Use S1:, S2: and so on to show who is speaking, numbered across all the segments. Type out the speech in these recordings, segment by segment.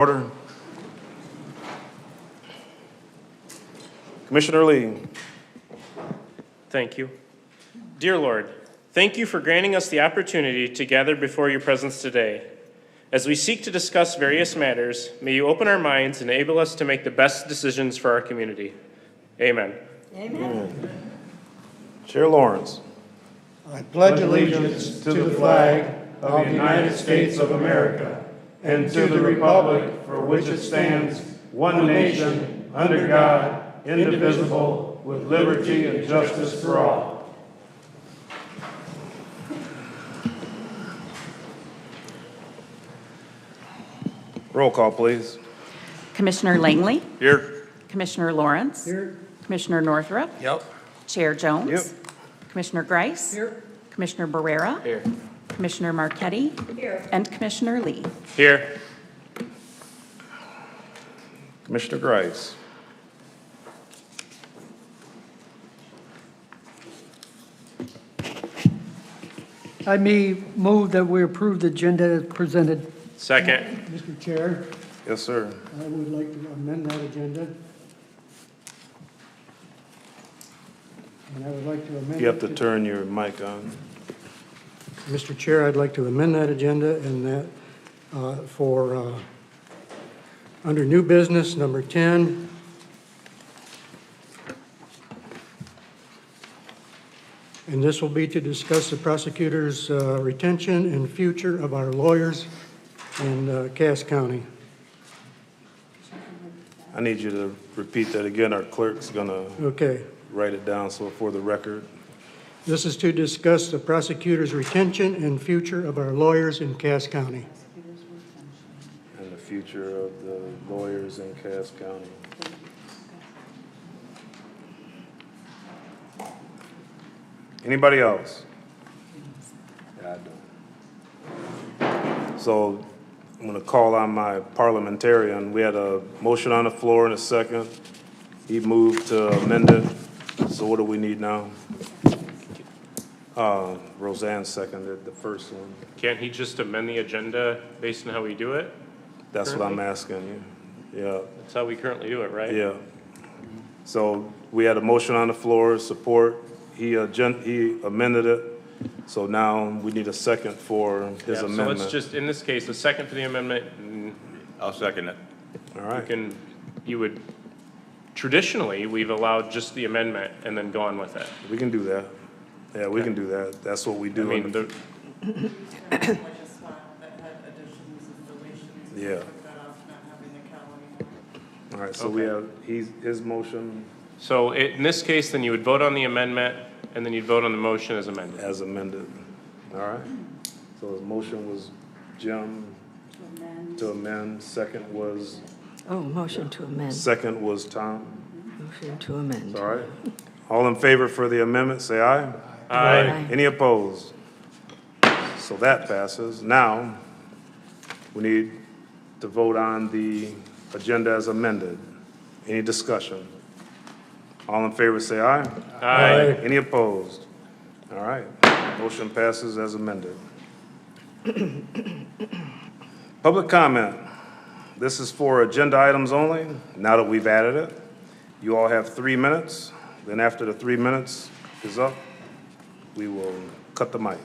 S1: Order. Commissioner Lee.
S2: Thank you. Dear Lord, thank you for granting us the opportunity to gather before your presence today. As we seek to discuss various matters, may you open our minds and enable us to make the best decisions for our community. Amen.
S1: Amen. Chair Lawrence.
S3: I pledge allegiance to the flag of the United States of America and to the republic for which it stands, one nation, under God, indivisible, with liberty and justice for all.
S1: Roll call, please.
S4: Commissioner Langley.
S1: Here.
S4: Commissioner Lawrence.
S3: Here.
S4: Commissioner Northrup.
S1: Yep.
S4: Chair Jones.
S1: Yep.
S4: Commissioner Grice.
S3: Here.
S4: Commissioner Barrera.
S2: Here.
S4: Commissioner Marquetti. Here. And Commissioner Lee.
S2: Here.
S1: Commissioner Grice.
S5: I may move that we approve the agenda as presented.
S2: Second.
S5: Mr. Chair,
S1: Yes, sir.
S5: I would like to amend that agenda. And I would like to amend.
S1: You have to
S5: it
S1: turn your mic on.
S5: Mr. Chair, I'd like to amend that agenda and that for, under new business, number 10, and this will be to discuss the prosecutor's retention and future of our lawyers in Cass County.
S1: I need you to repeat that again. Our clerk's gonna
S5: Okay.
S1: write it down so for the record.
S5: This is to discuss the prosecutor's retention and future of our lawyers in Cass County.
S1: And the future of the lawyers in Cass County. Anybody else? Yeah, I don't. So I'm going to call on my parliamentarian. We had a motion on the floor in a second. He moved to amend it. So what do we need now? Roseanne seconded the first one.
S2: Can't he just amend the agenda based on how we do it?
S1: That's what I'm asking you. Yeah.
S2: That's how we currently do it, right?
S1: Yeah. So we had a motion on the floor, support. He amended it. So now we need a second for his
S2: Yeah,
S1: amendment.
S2: So let's just, in this case, a second for the amendment. And
S6: I'll second it.
S1: All right.
S2: Traditionally, we've allowed just the amendment and then gone with it.
S1: We can do that. Yeah, we can do that. That's what we
S2: I
S1: do.
S2: mean,
S1: in the-
S7: Like a slide that had additions and deletions.
S1: Yeah.
S7: Took that off, not having the Kelly.
S1: All right, so we
S2: Okay.
S1: have, his motion
S2: So in this case, then you would vote on the amendment, and then you'd vote on the motion as amended.
S1: as amended. All right. So his motion was Jim to amend. Second was
S8: Motion to amend.
S1: Second was Tom.
S8: Motion to amend.
S1: All right. All in favor for the amendment, say aye.
S2: Aye.
S1: Any opposed? So that passes. Now, we need to vote on the agenda as amended. Any discussion? All in favor, say aye.
S2: Aye.
S1: Any opposed? All right. Motion passes as amended. Public comment. This is for agenda items only. Now that we've added it, you all have 3 minutes. Then after the 3 minutes is up, we will cut the mic.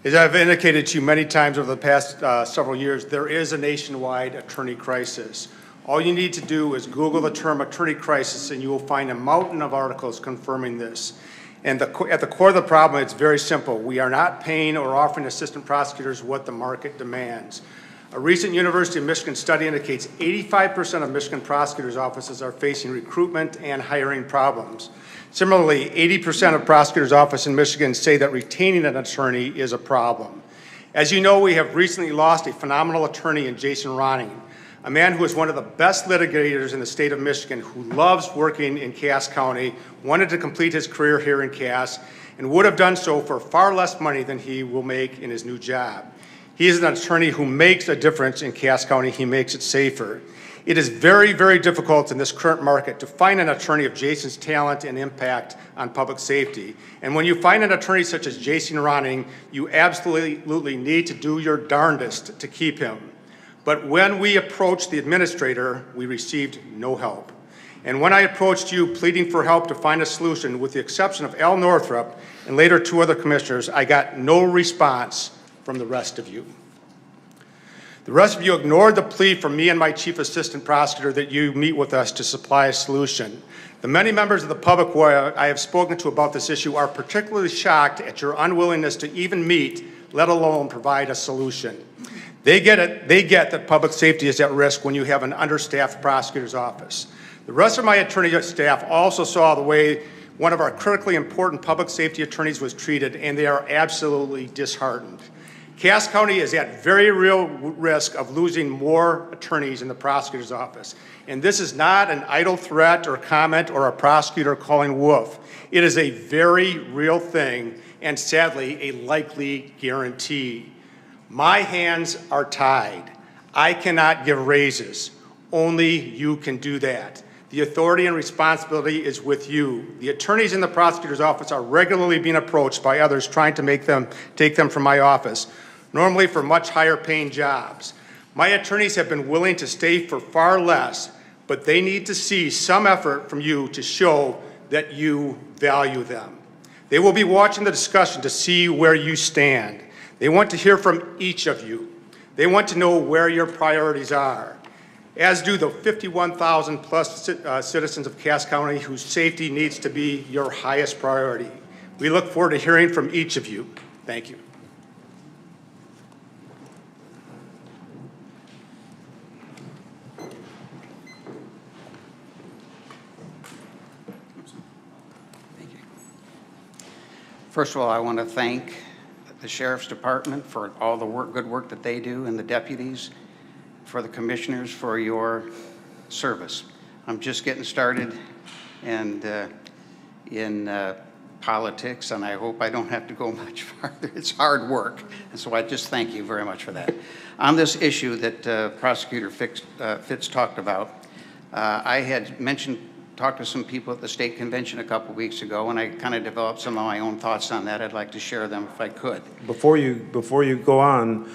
S9: As I've indicated to you many times over the past several years, there is a nationwide attorney crisis. All you need to do is Google the term attorney crisis and you will find a mountain of articles confirming this. And at the core of the problem, it's very simple. We are not paying or offering assistant prosecutors what the market demands. A recent University of Michigan study indicates 85% of Michigan prosecutors' offices are facing recruitment and hiring problems. Similarly, 80% of prosecutors' offices in Michigan say that retaining an attorney is a problem. As you know, we have recently lost a phenomenal attorney in Jason Ronning, a man who is one of the best litigators in the state of Michigan, who loves working in Cass County, wanted to complete his career here in Cass, and would have done so for far less money than he will make in his new job. He is an attorney who makes a difference in Cass County. He makes it safer. It is very, very difficult in this current market to find an attorney of Jason's talent and impact on public safety. And when you find an attorney such as Jason Ronning, you absolutely need to do your darndest to keep him. But when we approached the administrator, we received no help. And when I approached you pleading for help to find a solution, with the exception of Al Northrup and later 2 other commissioners, I got no response from the rest of you. The rest of you ignored the plea from me and my chief assistant prosecutor that you meet with us to supply a solution. The many members of the public who I have spoken to about this issue are particularly shocked at your unwillingness to even meet, let alone provide a solution. They get it. They get that public safety is at risk when you have an understaffed prosecutor's office. The rest of my attorney staff also saw the way one of our critically important public safety attorneys was treated, and they are absolutely disheartened. Cass County is at very real risk of losing more attorneys in the prosecutor's office. And this is not an idle threat or comment or a prosecutor calling wolf. It is a very real thing and sadly a likely guarantee. My hands are tied. I cannot give raises. Only you can do that. The authority and responsibility is with you. The attorneys in the prosecutor's office are regularly being approached by others trying to take them from my office, normally for much higher paying jobs. My attorneys have been willing to stay for far less, but they need to see some effort from you to show that you value them. They will be watching the discussion to see where you stand. They want to hear from each of you. They want to know where your priorities are, as do the 51,000 plus citizens of Cass County whose safety needs to be your highest priority. We look forward to hearing from each of you. Thank you.
S6: First of all, I want to thank the Sheriff's Department for all the good work that they do, and the deputies, for the commissioners for your service. I'm just getting started and in politics, and I hope I don't have to go much farther. It's hard work, and so I just thank you very much for that. On this issue that Prosecutor Fitz talked about, I had talked to some people at the state convention a couple weeks ago, and I kind of developed some of my own thoughts on that. I'd like to share them if I could.
S1: Before you go on,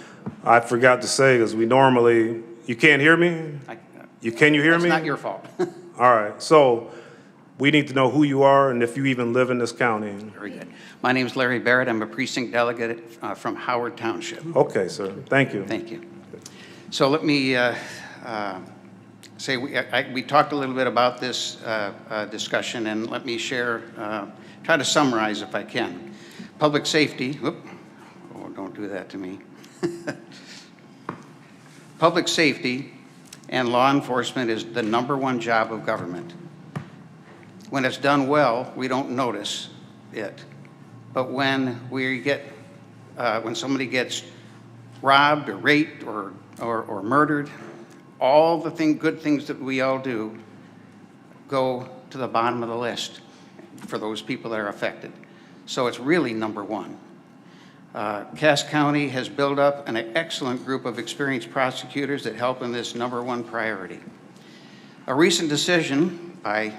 S1: I forgot to say, because we normally, you can't hear me? Can you hear me?
S6: It's not your fault.
S1: All right, so we need to know who you are and if you even live in this county.
S6: Very good. My name is Larry Barrett. I'm a precinct delegate from Howard Township.
S1: Okay, sir. Thank you.
S6: Thank you. So let me say we talked a little bit about this discussion, and let me share, try to summarize if I can. Public safety, oh, don't do that to me. Public safety and law enforcement is the #1 job of government. When it's done well, we don't notice it. But when when somebody gets robbed or raped or murdered, all the good things that we all do go to the bottom of the list for those people that are affected. So it's really #1. Cass County has built up an excellent group of experienced prosecutors that help in this #1 priority. A recent decision by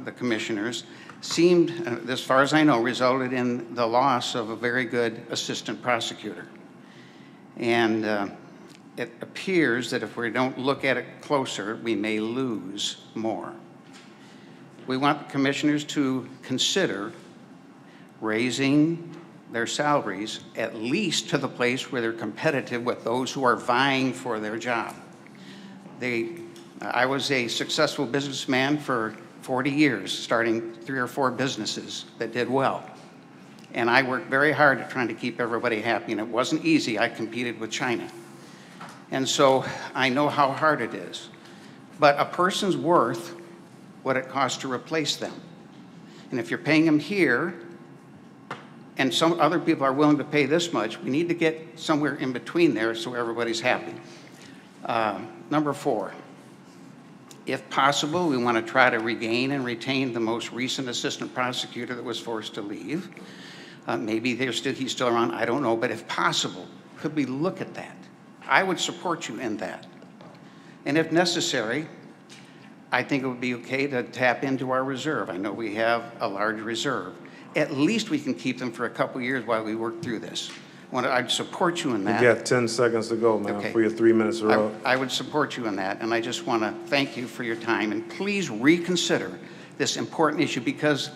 S6: the commissioners seemed, as far as I know, resulted in the loss of a very good assistant prosecutor. And it appears that if we don't look at it closer, we may lose more. We want the commissioners to consider raising their salaries at least to the place where they're competitive with those who are vying for their job. I was a successful businessman for 40 years, starting 3 or 4 businesses that did well. And I worked very hard at trying to keep everybody happy, and it wasn't easy. I competed with China. And so I know how hard it is. But a person's worth what it costs to replace them. And if you're paying them here, and some other people are willing to pay this much, we need to get somewhere in between there so everybody's happy. #4, if possible, we want to try to regain and retain the most recent assistant prosecutor that was forced to leave. Maybe he's still around, I don't know, but if possible, could we look at that? I would support you in that. And if necessary, I think it would be okay to tap into our reserve. I know we have a large reserve. At least we can keep them for a couple years while we work through this. I'd support you in that.
S1: You got 10 seconds to go, ma'am,
S6: Okay.
S1: before your 3 minutes are up.
S6: I would support you in that, and I just want to thank you for your time, and please reconsider this important issue, because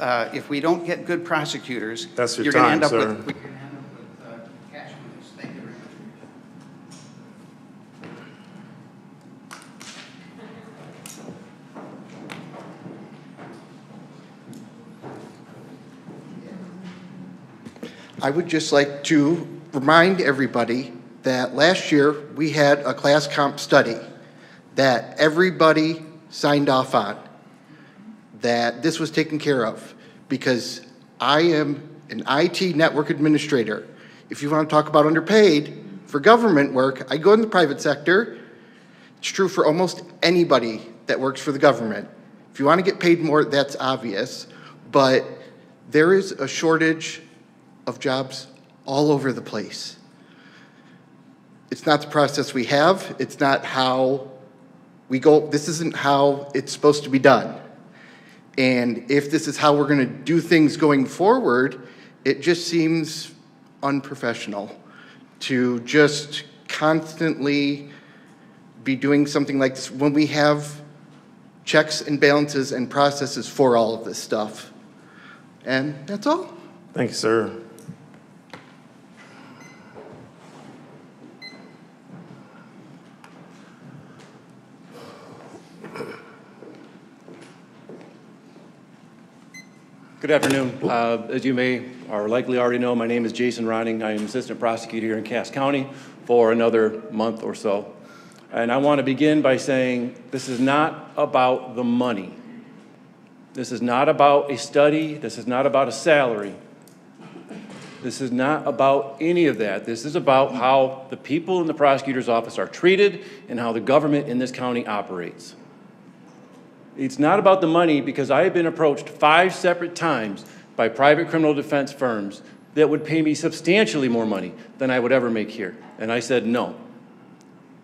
S6: if we don't get good prosecutors,
S1: That's your
S6: you're going to
S1: time,
S6: end up
S1: sir.
S6: with cash money. Thank you very much.
S10: I would just like to remind everybody that last year we had a class comp study that everybody signed off on, that this was taken care of, because I am an IT network administrator. If you want to talk about underpaid for government work, I go in the private sector. It's true for almost anybody that works for the government. If you want to get paid more, that's obvious, but there is a shortage of jobs all over the place. It's not the process we have. It's not how we go. This isn't how it's supposed to be done. And if this is how we're going to do things going forward, it just seems unprofessional to just constantly be doing something like this when we have checks and balances and processes for all of this stuff. And that's all.
S1: Thank you, sir.
S11: Good afternoon. As you may or likely already know, my name is Jason Ronning. I am Assistant Prosecutor here in Cass County for another month or so. And I want to begin by saying this is not about the money. This is not about a study. This is not about a salary. This is not about any of that. This is about how the people in the prosecutor's office are treated and how the government in this county operates. It's not about the money, because I have been approached 5 separate times by private criminal defense firms that would pay me substantially more money than I would ever make here. And I said no.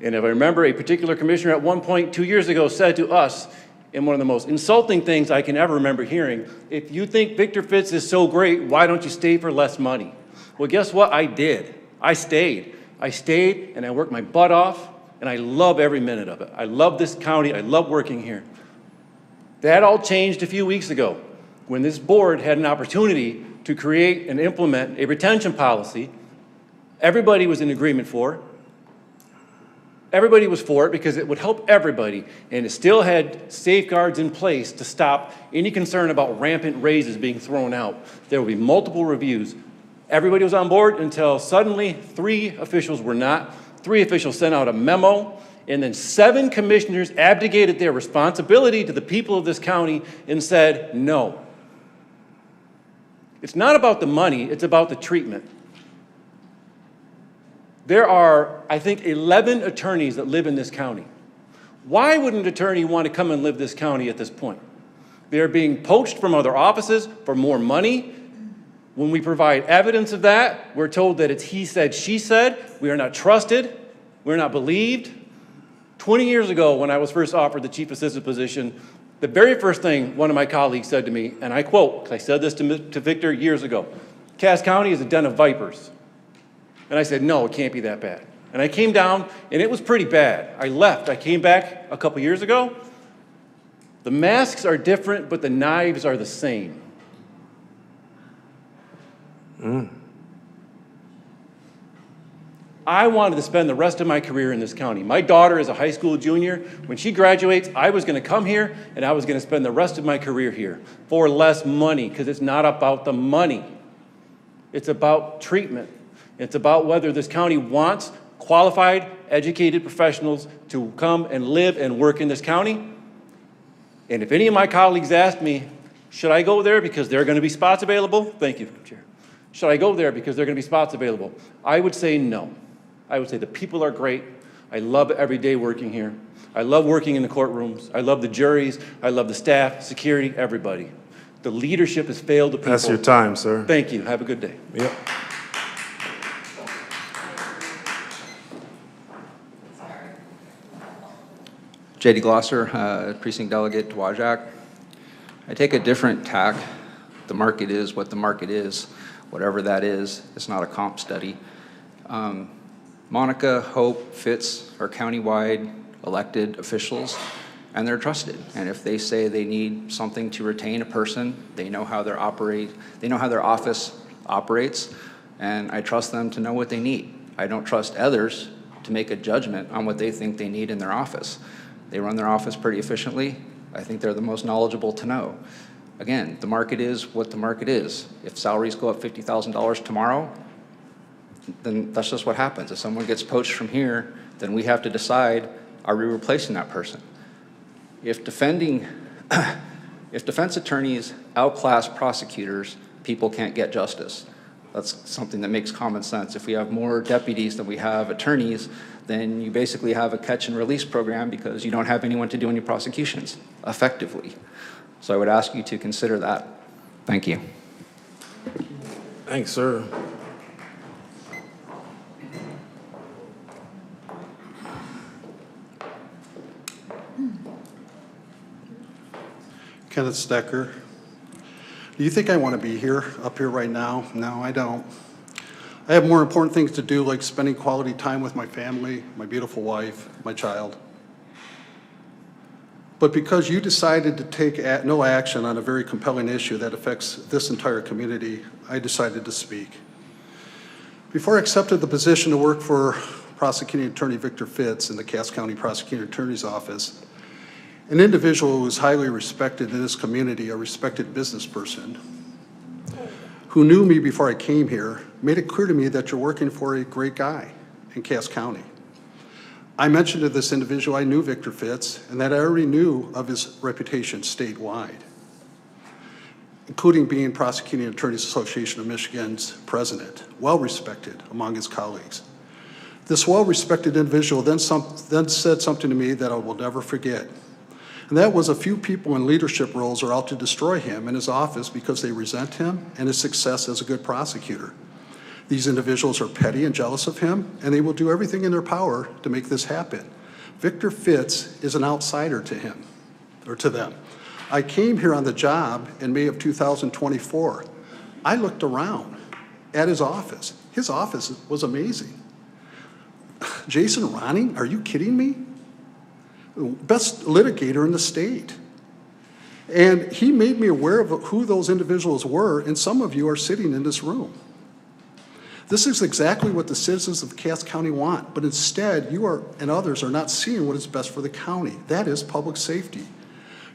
S11: And if I remember, a particular commissioner at one point 2 years ago said to us, in one of the most insulting things I can ever remember hearing, if you think Victor Fitz is so great, why don't you stay for less money? Well, guess what? I did. I stayed. I stayed and I worked my butt off, and I love every minute of it. I love this county. I love working here. That all changed a few weeks ago when this board had an opportunity to create and implement a retention policy. Everybody was in agreement for it. Everybody was for it because it would help everybody, and it still had safeguards in place to stop any concern about rampant raises being thrown out. There would be multiple reviews. Everybody was on board until suddenly 3 officials were not. 3 officials sent out a memo, and then 7 commissioners abdicated their responsibility to the people of this county and said no. It's not about the money, it's about the treatment. There are, I think, 11 attorneys that live in this county. Why would an attorney want to come and live this county at this point? They're being poached from other offices for more money. When we provide evidence of that, we're told that it's he said, she said. We are not trusted. We're not believed. 20 years ago, when I was first offered the chief assistant position, the very first thing one of my colleagues said to me, and I quote, because I said this to Victor years ago, Cass County is a den of vipers. And I said, no, it can't be that bad. And I came down, and it was pretty bad. I left. I came back a couple years ago. The masks are different, but the knives are the same. I wanted to spend the rest of my career in this county. My daughter is a high school junior. When she graduates, I was going to come here, and I was going to spend the rest of my career here for less money, because it's not about the money. It's about treatment. It's about whether this county wants qualified, educated professionals to come and live and work in this county. And if any of my colleagues asked me, should I go there because there are going to be spots available? Thank you, Chair. Should I go there because there are going to be spots available? I would say no. I would say the people are great. I love every day working here. I love working in the courtrooms. I love the juries. I love the staff, security, everybody. The leadership has failed the people.
S1: That's your time, sir.
S11: Thank you. Have a good day.
S1: Yep.
S12: J.D. Glosser, precinct delegate to Wajack. I take a different tack. The market is what the market is. Whatever that is, it's not a comp study. Monica, Hope, Fitz are countywide elected officials, and they're trusted. And if they say they need something to retain a person, they know how their office operates, and I trust them to know what they need. I don't trust others to make a judgment on what they think they need in their office. They run their office pretty efficiently. I think they're the most knowledgeable to know. Again, the market is what the market is. If salaries go up $50,000 tomorrow, then that's just what happens. If someone gets poached from here, then we have to decide, are we replacing that person? If defense attorneys outclass prosecutors, people can't get justice. That's something that makes common sense. If we have more deputies than we have attorneys, then you basically have a catch and release program because you don't have anyone to do any prosecutions effectively. So I would ask you to consider that. Thank you.
S1: Thanks, sir.
S3: Kenneth Stecker. Do you think I want to be here, up here right now? No, I don't. I have more important things to do, like spending quality time with my family, my beautiful wife, my child. But because you decided to take no action on a very compelling issue that affects this entire community, I decided to speak. Before I accepted the position to work for Prosecuting Attorney Victor Fitz in the Cass County Prosecuting Attorney's Office, an individual who is highly respected in this community, a respected business person, who knew me before I came here, made it clear to me that you're working for a great guy in Cass County. I mentioned to this individual I knew Victor Fitz and that I already knew of his reputation statewide, including being Prosecuting Attorneys Association of Michigan's president, well-respected among his colleagues. This well-respected individual then said something to me that I will never forget. And that was a few people in leadership roles are out to destroy him in his office because they resent him and his success as a good prosecutor. These individuals are petty and jealous of him, and they will do everything in their power to make this happen. Victor Fitz is an outsider to him, or to them. I came here on the job in May of 2024. I looked around at his office. His office was amazing. Jason Ronning, are you kidding me? Best litigator in the state. And he made me aware of who those individuals were, and some of you are sitting in this room. This is exactly what the citizens of Cass County want, but instead you and others are not seeing what is best for the county. That is public safety.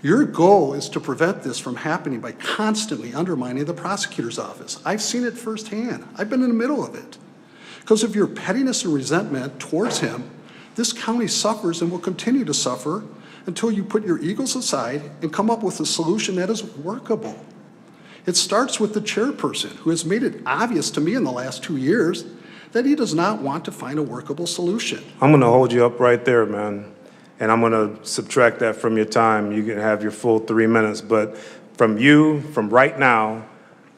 S3: Your goal is to prevent this from happening by constantly undermining the prosecutor's office. I've seen it firsthand. I've been in the middle of it. Because of your pettiness and resentment towards him, this county suffers and will continue to suffer until you put your egos aside and come up with a solution that is workable. It starts with the chairperson, who has made it obvious to me in the last 2 years that he does not want to find a workable solution.
S1: I'm going to hold you up right there, man. And I'm going to subtract that from your time. You can have your full 3 minutes. But from right now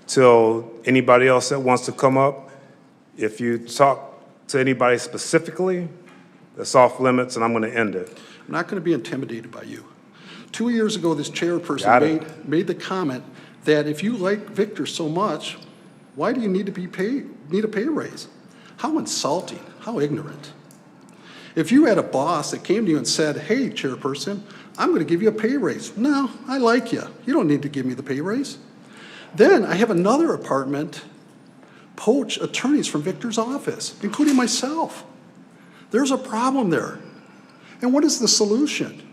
S1: till anybody else that wants to come up, if you talk to anybody specifically, that's off limits, and I'm going to end it.
S3: I'm not going to be intimidated by you. 2 years ago, this chairperson made the comment that if you like Victor so much, why do you need a pay raise? How insulting, how ignorant. If you had a boss that came to you and said, hey, chairperson, I'm going to give you a pay raise. No, I like you. You don't need to give me the pay raise. Then I have another apartment poach attorneys from Victor's office, including myself. There's a problem there. And what is the solution?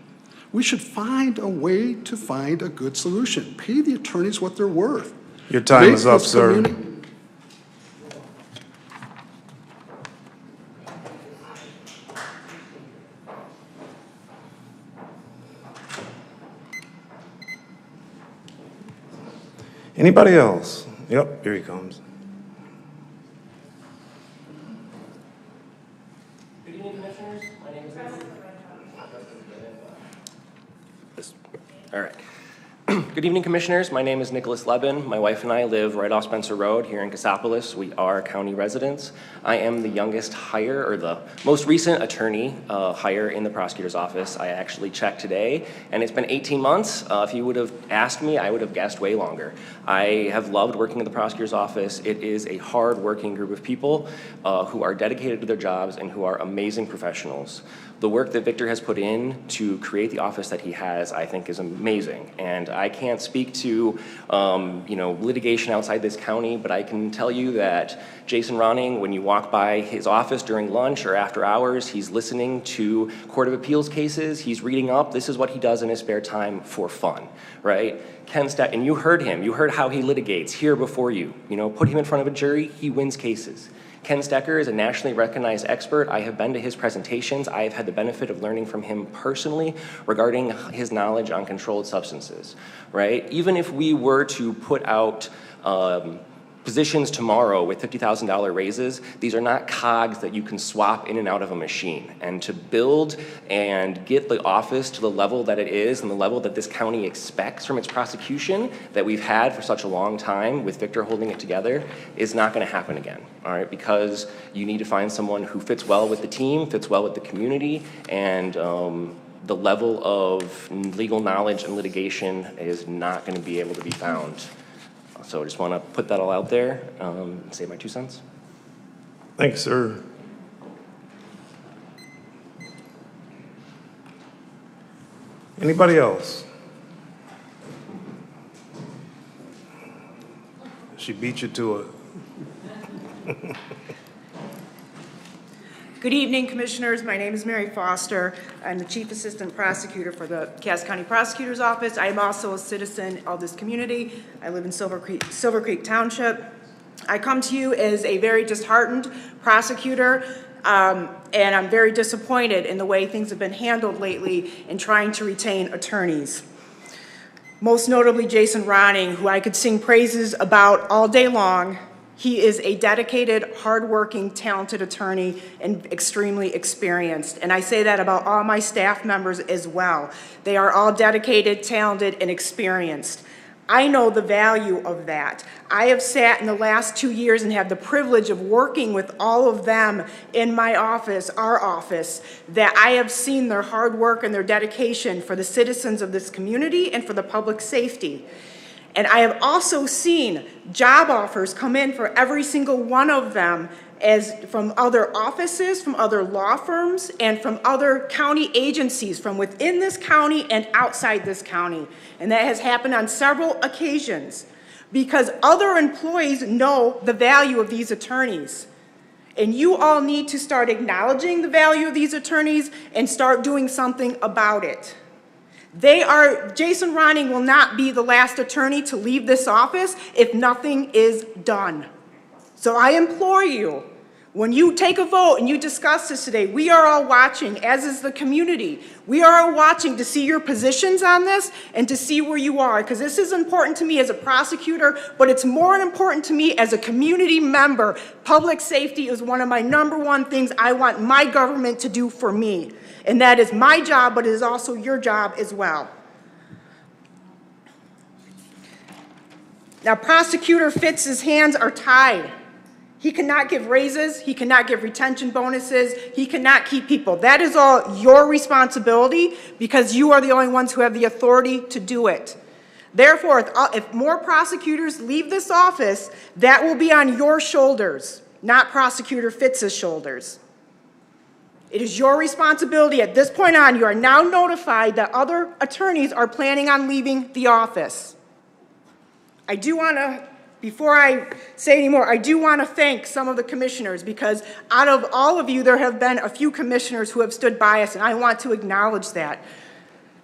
S3: We should find a way to find a good solution. Pay the attorneys what they're worth.
S1: Your time is up, sir. Anybody else? Yep, here he comes.
S2: Good evening, Commissioners. My name is
S13: All right. Good evening, Commissioners. My name is Nicholas Lebin. My wife and I live right off Spencer Road here in Cassopolis. We are county residents. I am the youngest hire, or the most recent attorney hire in the prosecutor's office. I actually checked today, and it's been 18 months. If you would have asked me, I would have guessed way longer. I have loved working in the prosecutor's office. It is a hard-working group of people who are dedicated to their jobs and who are amazing professionals. The work that Victor has put in to create the office that he has, I think, is amazing. And I can't speak to, litigation outside this county, but I can tell you that Jason Ronning, when you walk by his office during lunch or after hours, he's listening to Court of Appeals cases, he's reading up. This is what he does in his spare time for fun, right? Ken Steck, and you heard him. You heard how he litigates here before you. Put him in front of a jury, he wins cases. Ken Stecker is a nationally recognized expert. I have been to his presentations. I have had the benefit of learning from him personally regarding his knowledge on controlled substances, right? Even if we were to put out positions tomorrow with $50,000 raises, these are not cogs that you can swap in and out of a machine. And to build and get the office to the level that it is and the level that this county expects from its prosecution that we've had for such a long time with Victor holding it together is not going to happen again, all right? Because you need to find someone who fits well with the team, fits well with the community, and the level of legal knowledge and litigation is not going to be able to be found. So I just want to put that all out there and say my 2 cents.
S1: Thanks, sir. Anybody else? She beat you to it.
S7: Good evening, Commissioners. My name is Mary Foster. I'm the Chief Assistant Prosecutor for the Cass County Prosecutor's Office. I am also a citizen of this community. I live in Silver Creek Township. I come to you as a very disheartened prosecutor, and I'm very disappointed in the way things have been handled lately in trying to retain attorneys. Most notably Jason Ronning, who I could sing praises about all day long. He is a dedicated, hardworking, talented attorney and extremely experienced. And I say that about all my staff members as well. They are all dedicated, talented, and experienced. I know the value of that. I have sat in the last 2 years and had the privilege of working with all of them in my office, our office, that I have seen their hard work and their dedication for the citizens of this community and for the public safety. And I have also seen job offers come in for every single one of them from other offices, from other law firms, and from other county agencies from within this county and outside this county. And that has happened on several occasions because other employees know the value of these attorneys. And you all need to start acknowledging the value of these attorneys and start doing something about it. Jason Ronning will not be the last attorney to leave this office if nothing is done. So I implore you, when you take a vote and you discuss this today, we are all watching, as is the community. We are all watching to see your positions on this and to see where you are, because this is important to me as a prosecutor, but it's more important to me as a community member. Public safety is one of my #1 things I want my government to do for me. And that is my job, but it is also your job as well. Now, Prosecutor Fitz's hands are tied. He cannot give raises. He cannot give retention bonuses. He cannot keep people. That is all your responsibility because you are the only ones who have the authority to do it. Therefore, if more prosecutors leave this office, that will be on your shoulders, not Prosecutor Fitz's shoulders. It is your responsibility. At this point on, you are now notified that other attorneys are planning on leaving the office. I do want to, before I say any more, I do want to thank some of the commissioners because out of all of you, there have been a few commissioners who have stood by us, and I want to acknowledge that.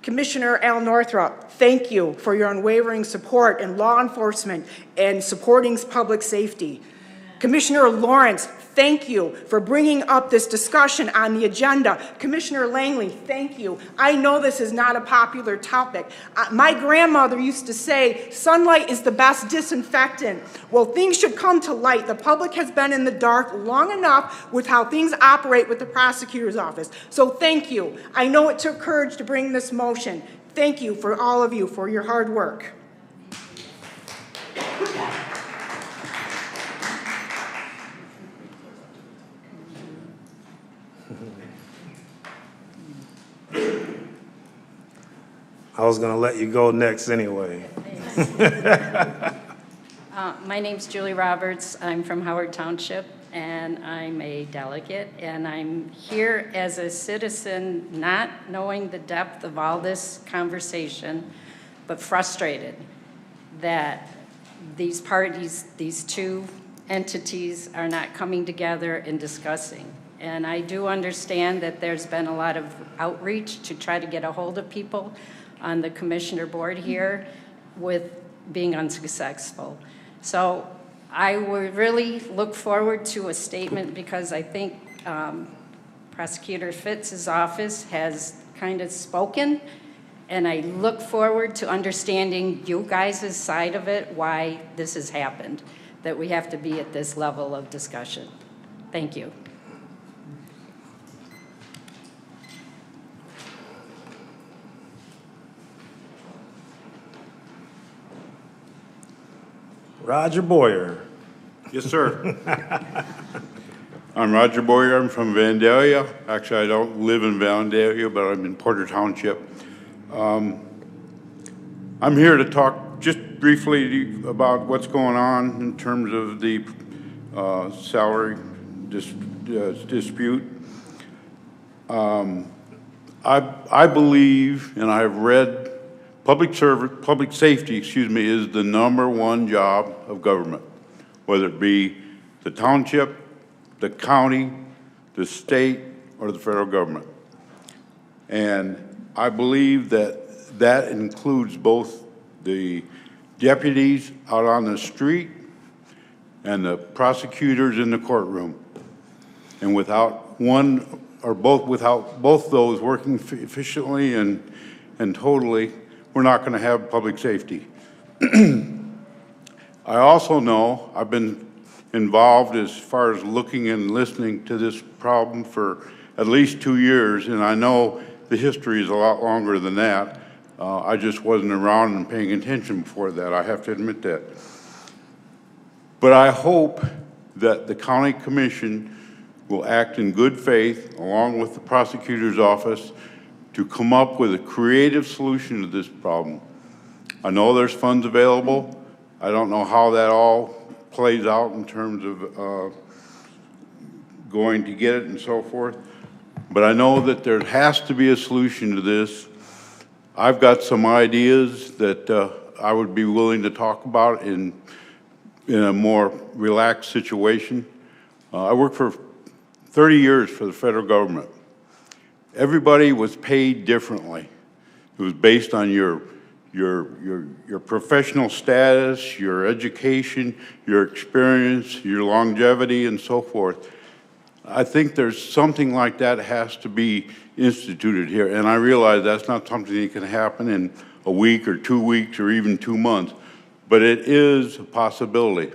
S7: Commissioner Al Northrup, thank you for your unwavering support in law enforcement and supporting public safety. Commissioner Lawrence, thank you for bringing up this discussion on the agenda. Commissioner Langley, thank you. I know this is not a popular topic. My grandmother used to say, sunlight is the best disinfectant. Well, things should come to light. The public has been in the dark long enough with how things operate with the prosecutor's office. So thank you. I know it took courage to bring this motion. Thank you for all of you for your hard work.
S1: I was going to let you go next anyway.
S14: My name's Julie Roberts. I'm from Howard Township, and I'm a delegate. And I'm here as a citizen, not knowing the depth of all this conversation, but frustrated that these parties, these two entities, are not coming together and discussing. And I do understand that there's been a lot of outreach to try to get a hold of people on the commissioner board here, with being unsuccessful. So I would really look forward to a statement, because I think Prosecutor Fitz's office has kind of spoken, and I look forward to understanding you guys' side of it, why this has happened, that we have to be at this level of discussion. Thank you.
S1: Roger Boyer.
S15: Yes, sir. I'm Roger Boyer. I'm from Vandalia. Actually, I don't live in Vandalia, but I'm in Porter Township. I'm here to talk just briefly about what's going on in terms of the salary dispute. I believe, and I've read, public safety, is the #1 job of government, whether it be the township, the county, the state, or the federal government. And I believe that that includes both the deputies out on the street and the prosecutors in the courtroom. And without one or both, without both those working efficiently and totally, we're not going to have public safety. I also know, I've been involved as far as looking and listening to this problem for at least 2 years, and I know the history is a lot longer than that. I just wasn't around and paying attention before that, I have to admit that. But I hope that the county commission will act in good faith, along with the prosecutor's office, to come up with a creative solution to this problem. I know there's funds available. I don't know how that all plays out in terms of going to get it and so forth, but I know that there has to be a solution to this. I've got some ideas that I would be willing to talk about in a more relaxed situation. I worked for 30 years for the federal government. Everybody was paid differently. It was based on your professional status, your education, your experience, your longevity, and so forth. I think there's something like that has to be instituted here, and I realize that's not something that can happen in a week or 2 weeks or even 2 months, but it is a possibility.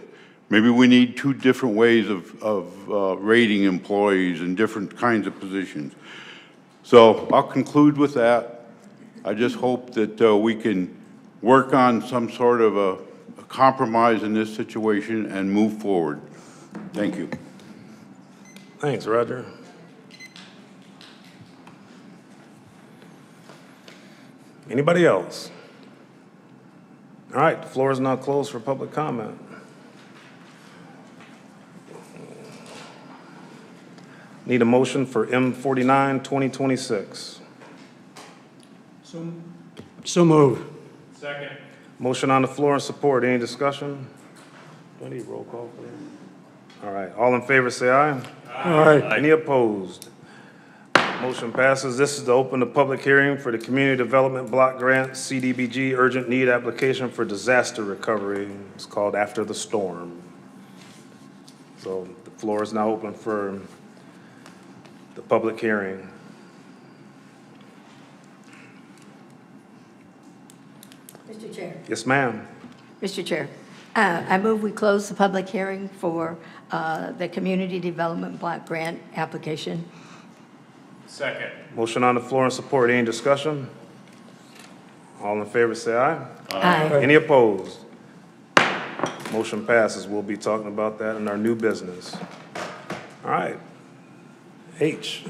S15: Maybe we need 2 different ways of rating employees in different kinds of positions. So I'll conclude with that. I just hope that we can work on some sort of a compromise in this situation and move forward. Thank you.
S1: Thanks, Roger. Anybody else? All right, the floor is now closed for public comment. Need a motion for M49, 2026.
S5: So moved.
S2: Second.
S1: Motion on the floor and support. Any discussion? Do I need roll call for that? All right, all in favor say aye.
S5: Aye.
S1: Any opposed? Motion passes. This is to open the public hearing for the Community Development Block Grant CDBG Urgent Need Application for Disaster Recovery. It's called After the Storm. So the floor is now open for the public hearing.
S8: Mr. Chair.
S1: Yes, ma'am.
S8: Mr. Chair, I move we close the public hearing for the Community Development Block Grant application.
S2: Second.
S1: Motion on the floor and support. Any discussion? All in favor, say aye.
S8: Aye.
S1: Any opposed? Motion passes. We'll be talking about that in our new business. All right. H,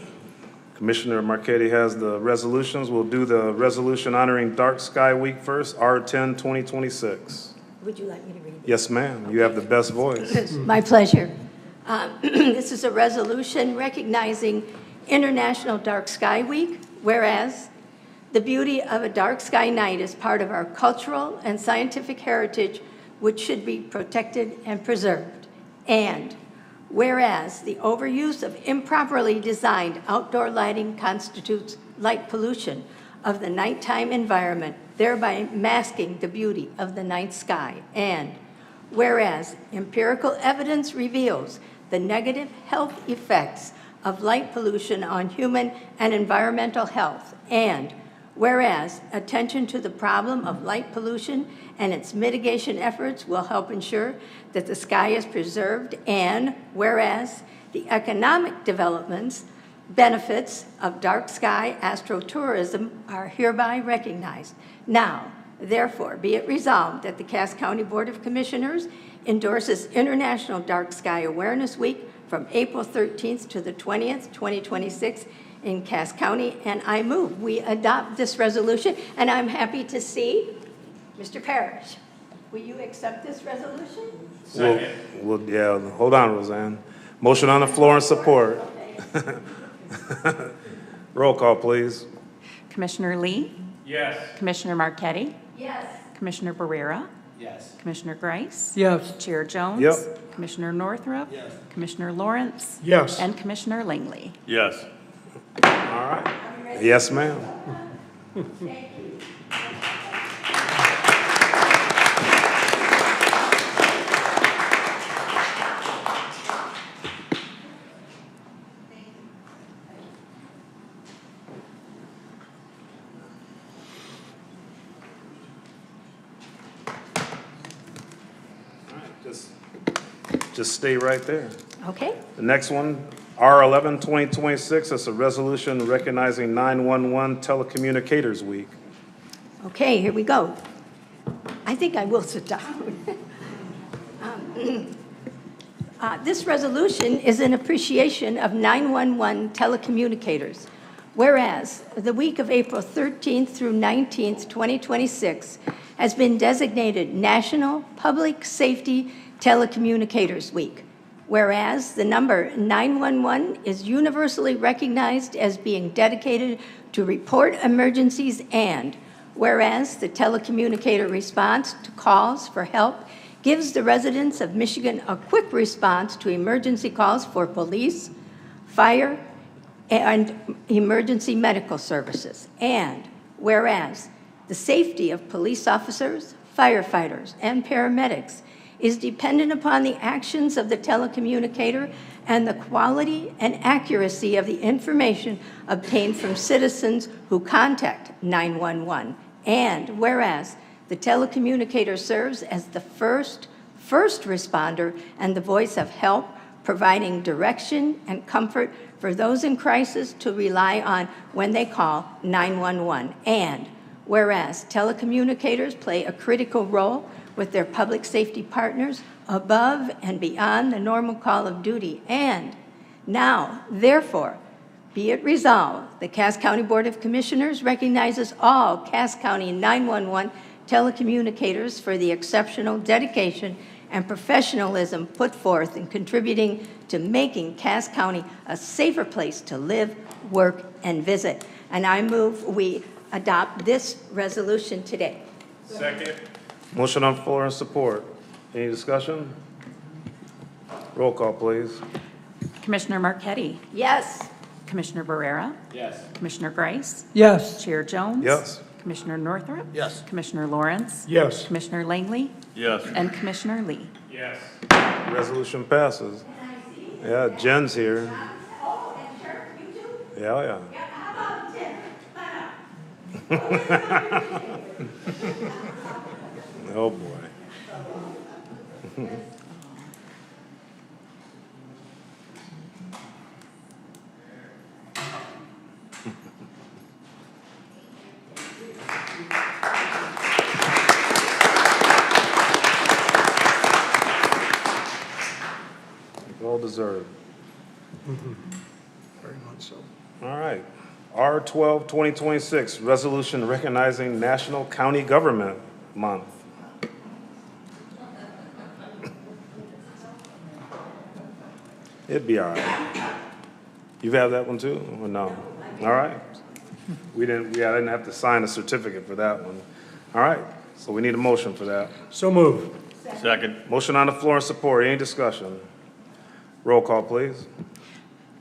S1: Commissioner Marquetti has the resolutions. We'll do the resolution honoring Dark Sky Week first, R10 2026.
S8: Would you like me to read it?
S1: Yes, ma'am. You have the best voice.
S8: My pleasure. This is a resolution recognizing International Dark Sky Week, whereas the beauty of a dark sky night is part of our cultural and scientific heritage, which should be protected and preserved. And whereas the overuse of improperly designed outdoor lighting constitutes light pollution of the nighttime environment, thereby masking the beauty of the night sky. And whereas empirical evidence reveals the negative health effects of light pollution on human and environmental health. And whereas attention to the problem of light pollution and its mitigation efforts will help ensure that the sky is preserved. And whereas the economic developments benefits of dark sky astrotourism are hereby recognized. Now, therefore, be it resolved that the Cass County Board of Commissioners endorses International Dark Sky Awareness Week from April 13th to the 20th, 2026 in Cass County, and I move we adopt this resolution, and I'm happy to see Mr. Parrish. Will you accept this resolution?
S1: Yeah, hold on, Roseanne. Motion on the floor and support. Roll call, please.
S4: Commissioner Lee?
S2: Yes.
S4: Commissioner Marquetti?
S8: Yes.
S4: Commissioner Barrera?
S12: Yes.
S4: Commissioner Grice?
S5: Yes.
S4: Chair Jones?
S1: Yep.
S4: Commissioner Northrup?
S12: Yes.
S4: Commissioner Lawrence?
S5: Yes.
S4: And Commissioner Langley?
S3: Yes.
S1: All right. Yes, ma'am. Just stay right there.
S8: Okay.
S1: The next one, R11 2026, is a resolution recognizing 911 Telecommunicators Week.
S8: Okay, here we go. I think I will sit down. This resolution is in appreciation of 911 telecommunicators. Whereas the week of April 13th through 19th, 2026 has been designated National Public Safety Telecommunicators Week. Whereas the number 911 is universally recognized as being dedicated to report emergencies, and whereas the telecommunicator response to calls for help gives the residents of Michigan a quick response to emergency calls for police, fire, and emergency medical services. And whereas the safety of police officers, firefighters, and paramedics is dependent upon the actions of the telecommunicator and the quality and accuracy of the information obtained from citizens who contact 911. And whereas the telecommunicator serves as the first responder and the voice of help, providing direction and comfort for those in crisis to rely on when they call 911. And whereas telecommunicators play a critical role with their public safety partners above and beyond the normal call of duty. And now, therefore, be it resolved, the Cass County Board of Commissioners recognizes all Cass County 911 telecommunicators for the exceptional dedication and professionalism put forth in contributing to making Cass County a safer place to live, work, and visit. And I move we adopt this resolution today.
S2: Second.
S1: Motion on the floor and support. Any discussion? Roll call, please.
S4: Commissioner Marquetti?
S8: Yes.
S4: Commissioner Barrera?
S12: Yes.
S4: Commissioner Grice?
S5: Yes.
S4: Chair Jones?
S1: Yes.
S4: Commissioner Northrup?
S12: Yes.
S4: Commissioner Lawrence?
S5: Yes.
S4: Commissioner Langley?
S3: Yes.
S4: And Commissioner Lee?
S2: Yes.
S1: Resolution passes. Yeah, Jen's here. Yeah. Oh, boy. deserved.
S5: Very much so.
S1: All right. R12, 2026, resolution recognizing National County Government Month. It'd be all right. You have that one too, or no? All right. I didn't have to sign a certificate for that one. All right, so we need a motion for that.
S5: So move.
S1: Second. Motion on the floor and support. Any discussion? Roll call, please.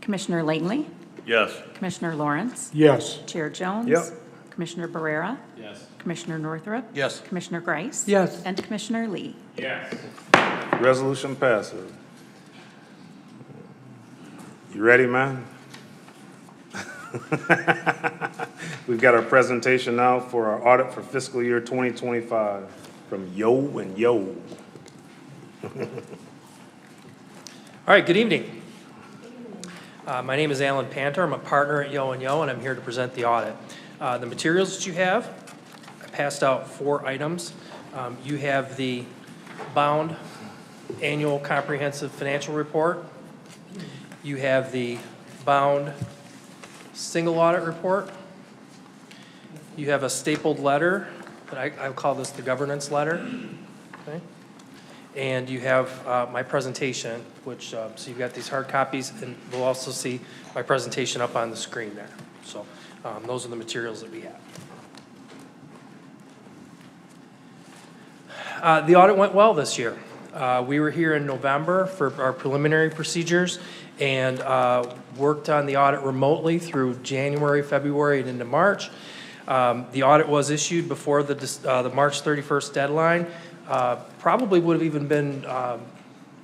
S4: Commissioner Langley?
S1: Yes.
S4: Commissioner Lawrence?
S5: Yes.
S4: Chair Jones?
S1: Yep.
S4: Commissioner Barrera?
S1: Yes.
S4: Commissioner Northrup?
S6: Yes.
S4: Commissioner Grice?
S5: Yes.
S4: And Commissioner Lee?
S1: Yes. Resolution passes. You ready, man? We've got our presentation now for our audit for fiscal year 2025 from Yo and Yo.
S16: All right, good evening. My name is Alan Panter. I'm a partner at Yo and Yo, and I'm here to present the audit. The materials that you have, I passed out 4 items. You have the bound annual comprehensive financial report. You have the bound single audit report. You have a stapled letter, but I call this the governance letter. Okay? And you have my presentation, which, so you've got these hard copies, and we'll also see my presentation up on the screen there. So those are the materials that we have. The audit went well this year. We were here in November for our preliminary procedures and worked on the audit remotely through January, February, and into March. The audit was issued before the March 31st deadline. Probably would have even been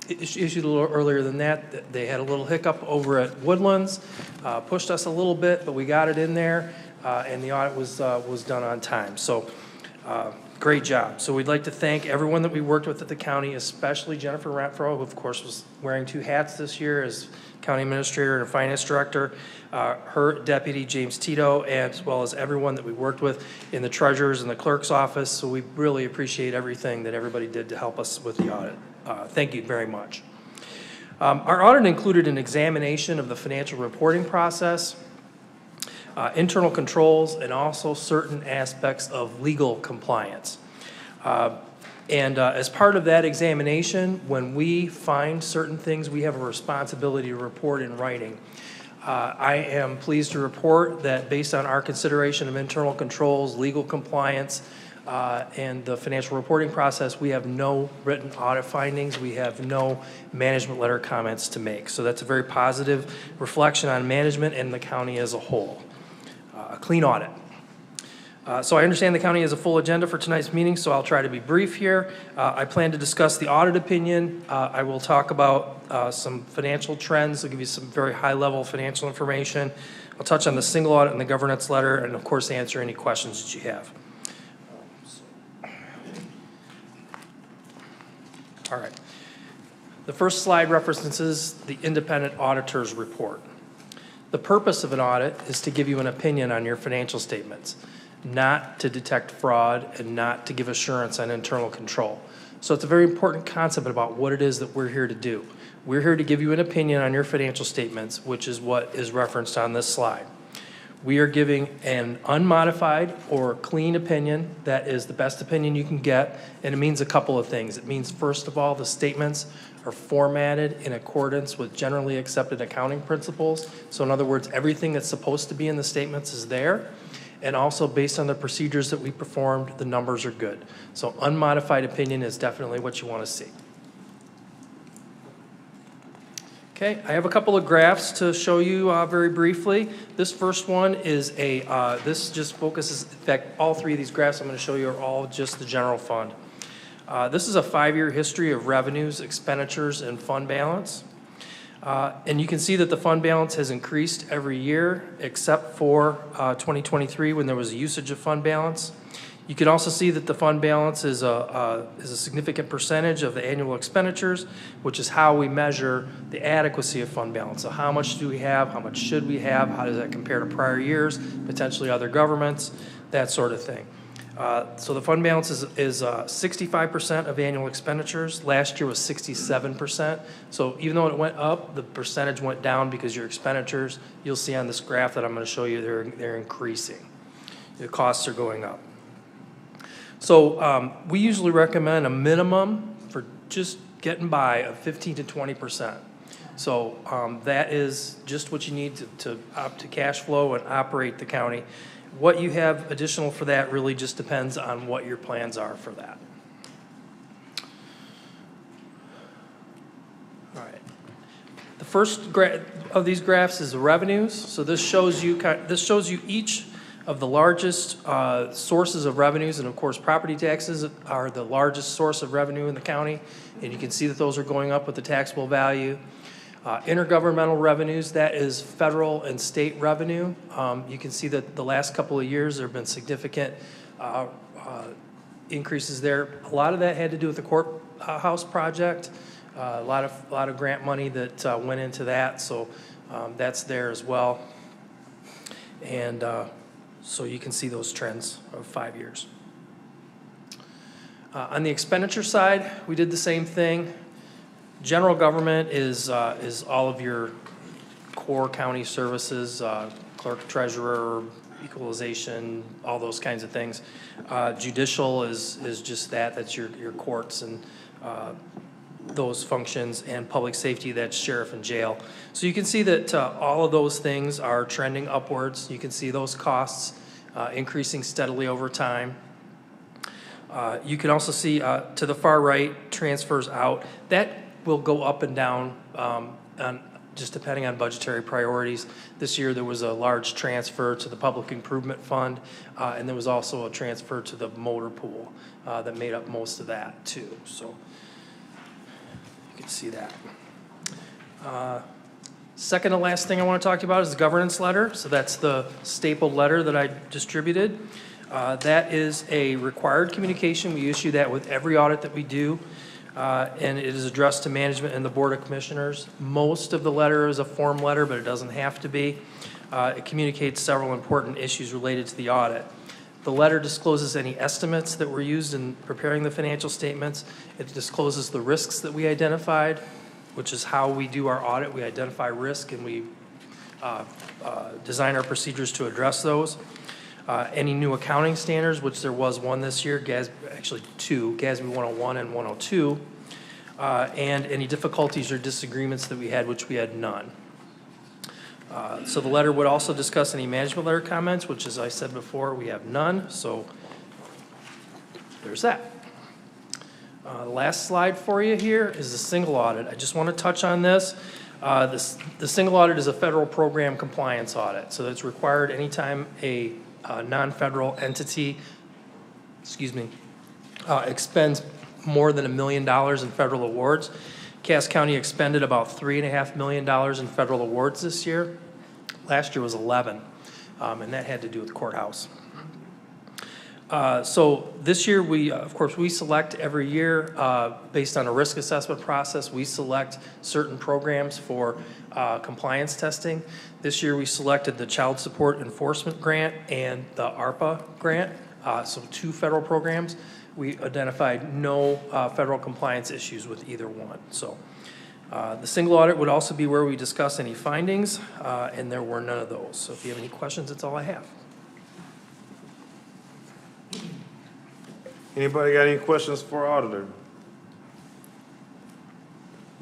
S16: issued a little earlier than that. They had a little hiccup over at Woodlands, pushed us a little bit, but we got it in there, and the audit was done on time. So great job. So we'd like to thank everyone that we worked with at the county, especially Jennifer Renfro, who of course was wearing 2 hats this year as county administrator and finance director, her deputy, James Tito, as well as everyone that we worked with in the treasurer's and the clerk's office. So we really appreciate everything that everybody did to help us with the audit. Thank you very much. Our audit included an examination of the financial reporting process, internal controls, and also certain aspects of legal compliance. As part of that examination, when we find certain things, we have a responsibility to report in writing. I am pleased to report that based on our consideration of internal controls, legal compliance, and the financial reporting process, we have no written audit findings. We have no management letter comments to make. So that's a very positive reflection on management and the county as a whole. A clean audit. So I understand the county has a full agenda for tonight's meeting, so I'll try to be brief here. I plan to discuss the audit opinion. I will talk about some financial trends. I'll give you some very high-level financial information. I'll touch on the single audit and the governance letter, and of course answer any questions that you have. All right. The first slide references the independent auditor's report. The purpose of an audit is to give you an opinion on your financial statements, not to detect fraud and not to give assurance on internal control. So it's a very important concept about what it is that we're here to do. We're here to give you an opinion on your financial statements, which is what is referenced on this slide. We are giving an unmodified or clean opinion that is the best opinion you can get, and it means a couple of things. It means, first of all, the statements are formatted in accordance with generally accepted accounting principles. So in other words, everything that's supposed to be in the statements is there. And also based on the procedures that we performed, the numbers are good. So unmodified opinion is definitely what you want to see. Okay, I have a couple of graphs to show you very briefly. This first one is this just focuses, in fact, all 3 of these graphs I'm going to show you are all just the general fund. This is a 5-year history of revenues, expenditures, and fund balance. And you can see that the fund balance has increased every year except for 2023 when there was a usage of fund balance. You can also see that the fund balance is a significant percentage of the annual expenditures, which is how we measure the adequacy of fund balance. So how much do we have? How much should we have? How does that compare to prior years, potentially other governments, that sort of thing. So the fund balance is 65% of annual expenditures. Last year was 67%. So even though it went up, the percentage went down because your expenditures, you'll see on this graph that I'm going to show you, they're increasing. The costs are going up. So we usually recommend a minimum for just getting by of 15 to 20%. So that is just what you need to cash flow and operate the county. What you have additional for that really just depends on what your plans are for that. All right. The first of these graphs is the revenues. So this shows you each of the largest sources of revenues, and of course property taxes are the largest source of revenue in the county, and you can see that those are going up with the taxable value. Intergovernmental revenues, that is federal and state revenue. You can see that the last couple of years there have been significant increases there. A lot of that had to do with the courthouse project. A lot of grant money that went into that, so that's there as well. And so you can see those trends of 5 years. On the expenditure side, we did the same thing. General government is all of your core county services, clerk, treasurer, equalization, all those kinds of things. Judicial is just that's your courts and those functions, and public safety, that's sheriff and jail. So you can see that all of those things are trending upwards. You can see those costs increasing steadily over time. You can also see to the far right, transfers out. That will go up and down just depending on budgetary priorities. This year there was a large transfer to the Public Improvement Fund, and there was also a transfer to the motor pool that made up most of that too. So you can see that. Second to last thing I want to talk to you about is the governance letter. So that's the stapled letter that I distributed. That is a required communication. We issue that with every audit that we do. And it is addressed to management and the Board of Commissioners. Most of the letter is a form letter, but it doesn't have to be. It communicates several important issues related to the audit. The letter discloses any estimates that were used in preparing the financial statements. It discloses the risks that we identified, which is how we do our audit. We identify risk and we design our procedures to address those. Any new accounting standards, which there was one this year, actually two, GASB 101 and 102, and any difficulties or disagreements that we had, which we had none. So the letter would also discuss any management letter comments, which, as I said before, we have none, so there's that. The last slide for you here is the single audit. I just want to touch on this. The single audit is a federal program compliance audit, so it's required anytime a non-federal entity, expends more than $1 million in federal awards. Cass County expended about $3.5 million in federal awards this year. Last year was 11, and that had to do with the courthouse. So this year, of course, we select every year based on a risk assessment process. We select certain programs for compliance testing. This year, we selected the Child Support Enforcement Grant and the ARPA grant, so 2 federal programs. We identified no federal compliance issues with either one. So the single audit would also be where we discuss any findings, and there were none of those. So if you have any questions, that's all I have.
S1: Anybody got any questions for auditor?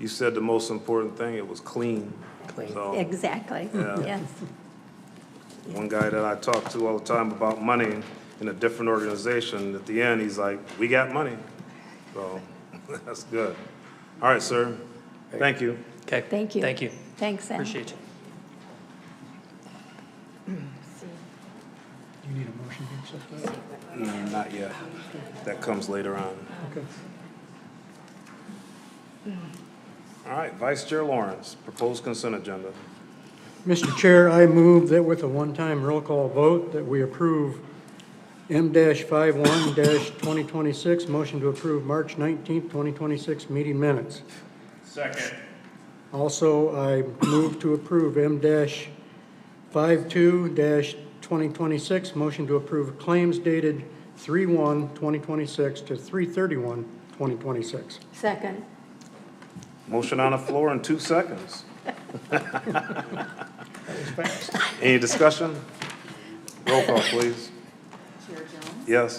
S1: You said the most important thing, it was clean.
S8: Clean.
S1: So,
S8: Exactly,
S1: yeah.
S8: yes.
S1: One guy that I talk to all the time about money in a different organization, at the end, he's like, we got money. So that's good. All right, sir. Thank you.
S16: Okay.
S8: Thank you.
S16: Thank you.
S8: Thanks, Sam.
S16: Appreciate you.
S5: You need a motion to accept that?
S1: No, not yet. That comes later on.
S5: Okay.
S1: All right, Vice Chair Lawrence, proposed consent agenda.
S5: Mr. Chair, I move that with a one-time roll call vote that we approve M-51-2026, motion to approve March 19th, 2026 meeting minutes.
S2: Second.
S5: Also, I move to approve M-52-2026, motion to approve claims dated 3/1/2026 to 3/31/2026.
S8: Second.
S1: Motion on the floor in 2 seconds. Any discussion? Roll call, please.
S4: Chair Jones?
S1: Yes.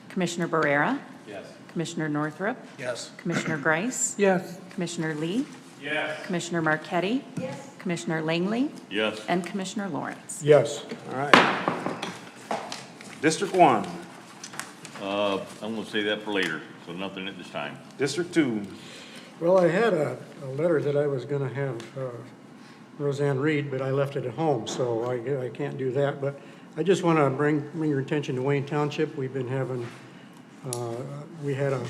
S4: Commissioner Barrera?
S3: Yes.
S4: Commissioner Northrup?
S3: Yes.
S4: Commissioner Grice?
S5: Yes.
S4: Commissioner Lee?
S3: Yes.
S4: Commissioner Marquetti?
S8: Yes.
S4: Commissioner Langley?
S3: Yes.
S4: And Commissioner Lawrence?
S5: Yes.
S1: All right. District 1.
S17: I'm gonna say that for later, so nothing at this time.
S1: District 2.
S5: Well, I had a letter that I was going to have Roseanne read, but I left it at home, so I can't do that. But I just want to bring your attention to Wayne Township. We've been having, we had a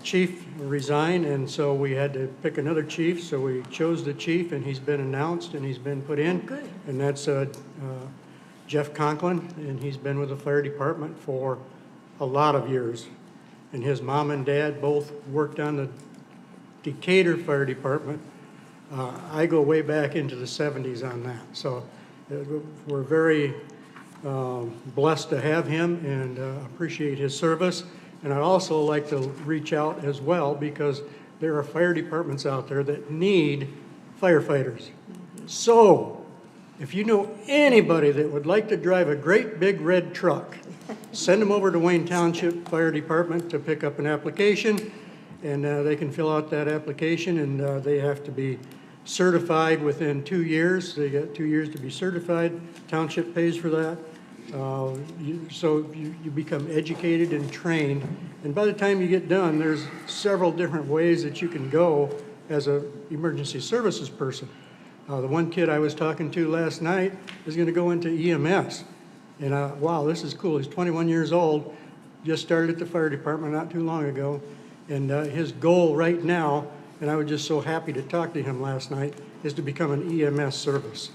S5: chief resign, and so we had to pick another chief. So we chose the chief, and he's been announced, and he's been put in.
S8: Oh, good.
S5: And that's Jeff Conklin, and he's been with the fire department for a lot of years. And his mom and dad both worked on the Decatur Fire Department. I go way back into the 70s on that. So we're very blessed to have him and appreciate his service. And I'd also like to reach out as well because there are fire departments out there that need firefighters. So if you know anybody that would like to drive a great big red truck, send them over to Wayne Township Fire Department to pick up an application, and they can fill out that application, and they have to be certified within 2 years. They got 2 years to be certified. Township pays for that. So you become educated and trained, and by the time you get done, there's several different ways that you can go as a emergency services person. The one kid I was talking to last night is going to go into EMS. And wow, this is cool. He's 21 years old, just started at the fire department not too long ago. And his goal right now, and I was just so happy to talk to him last night, is to become an EMS service.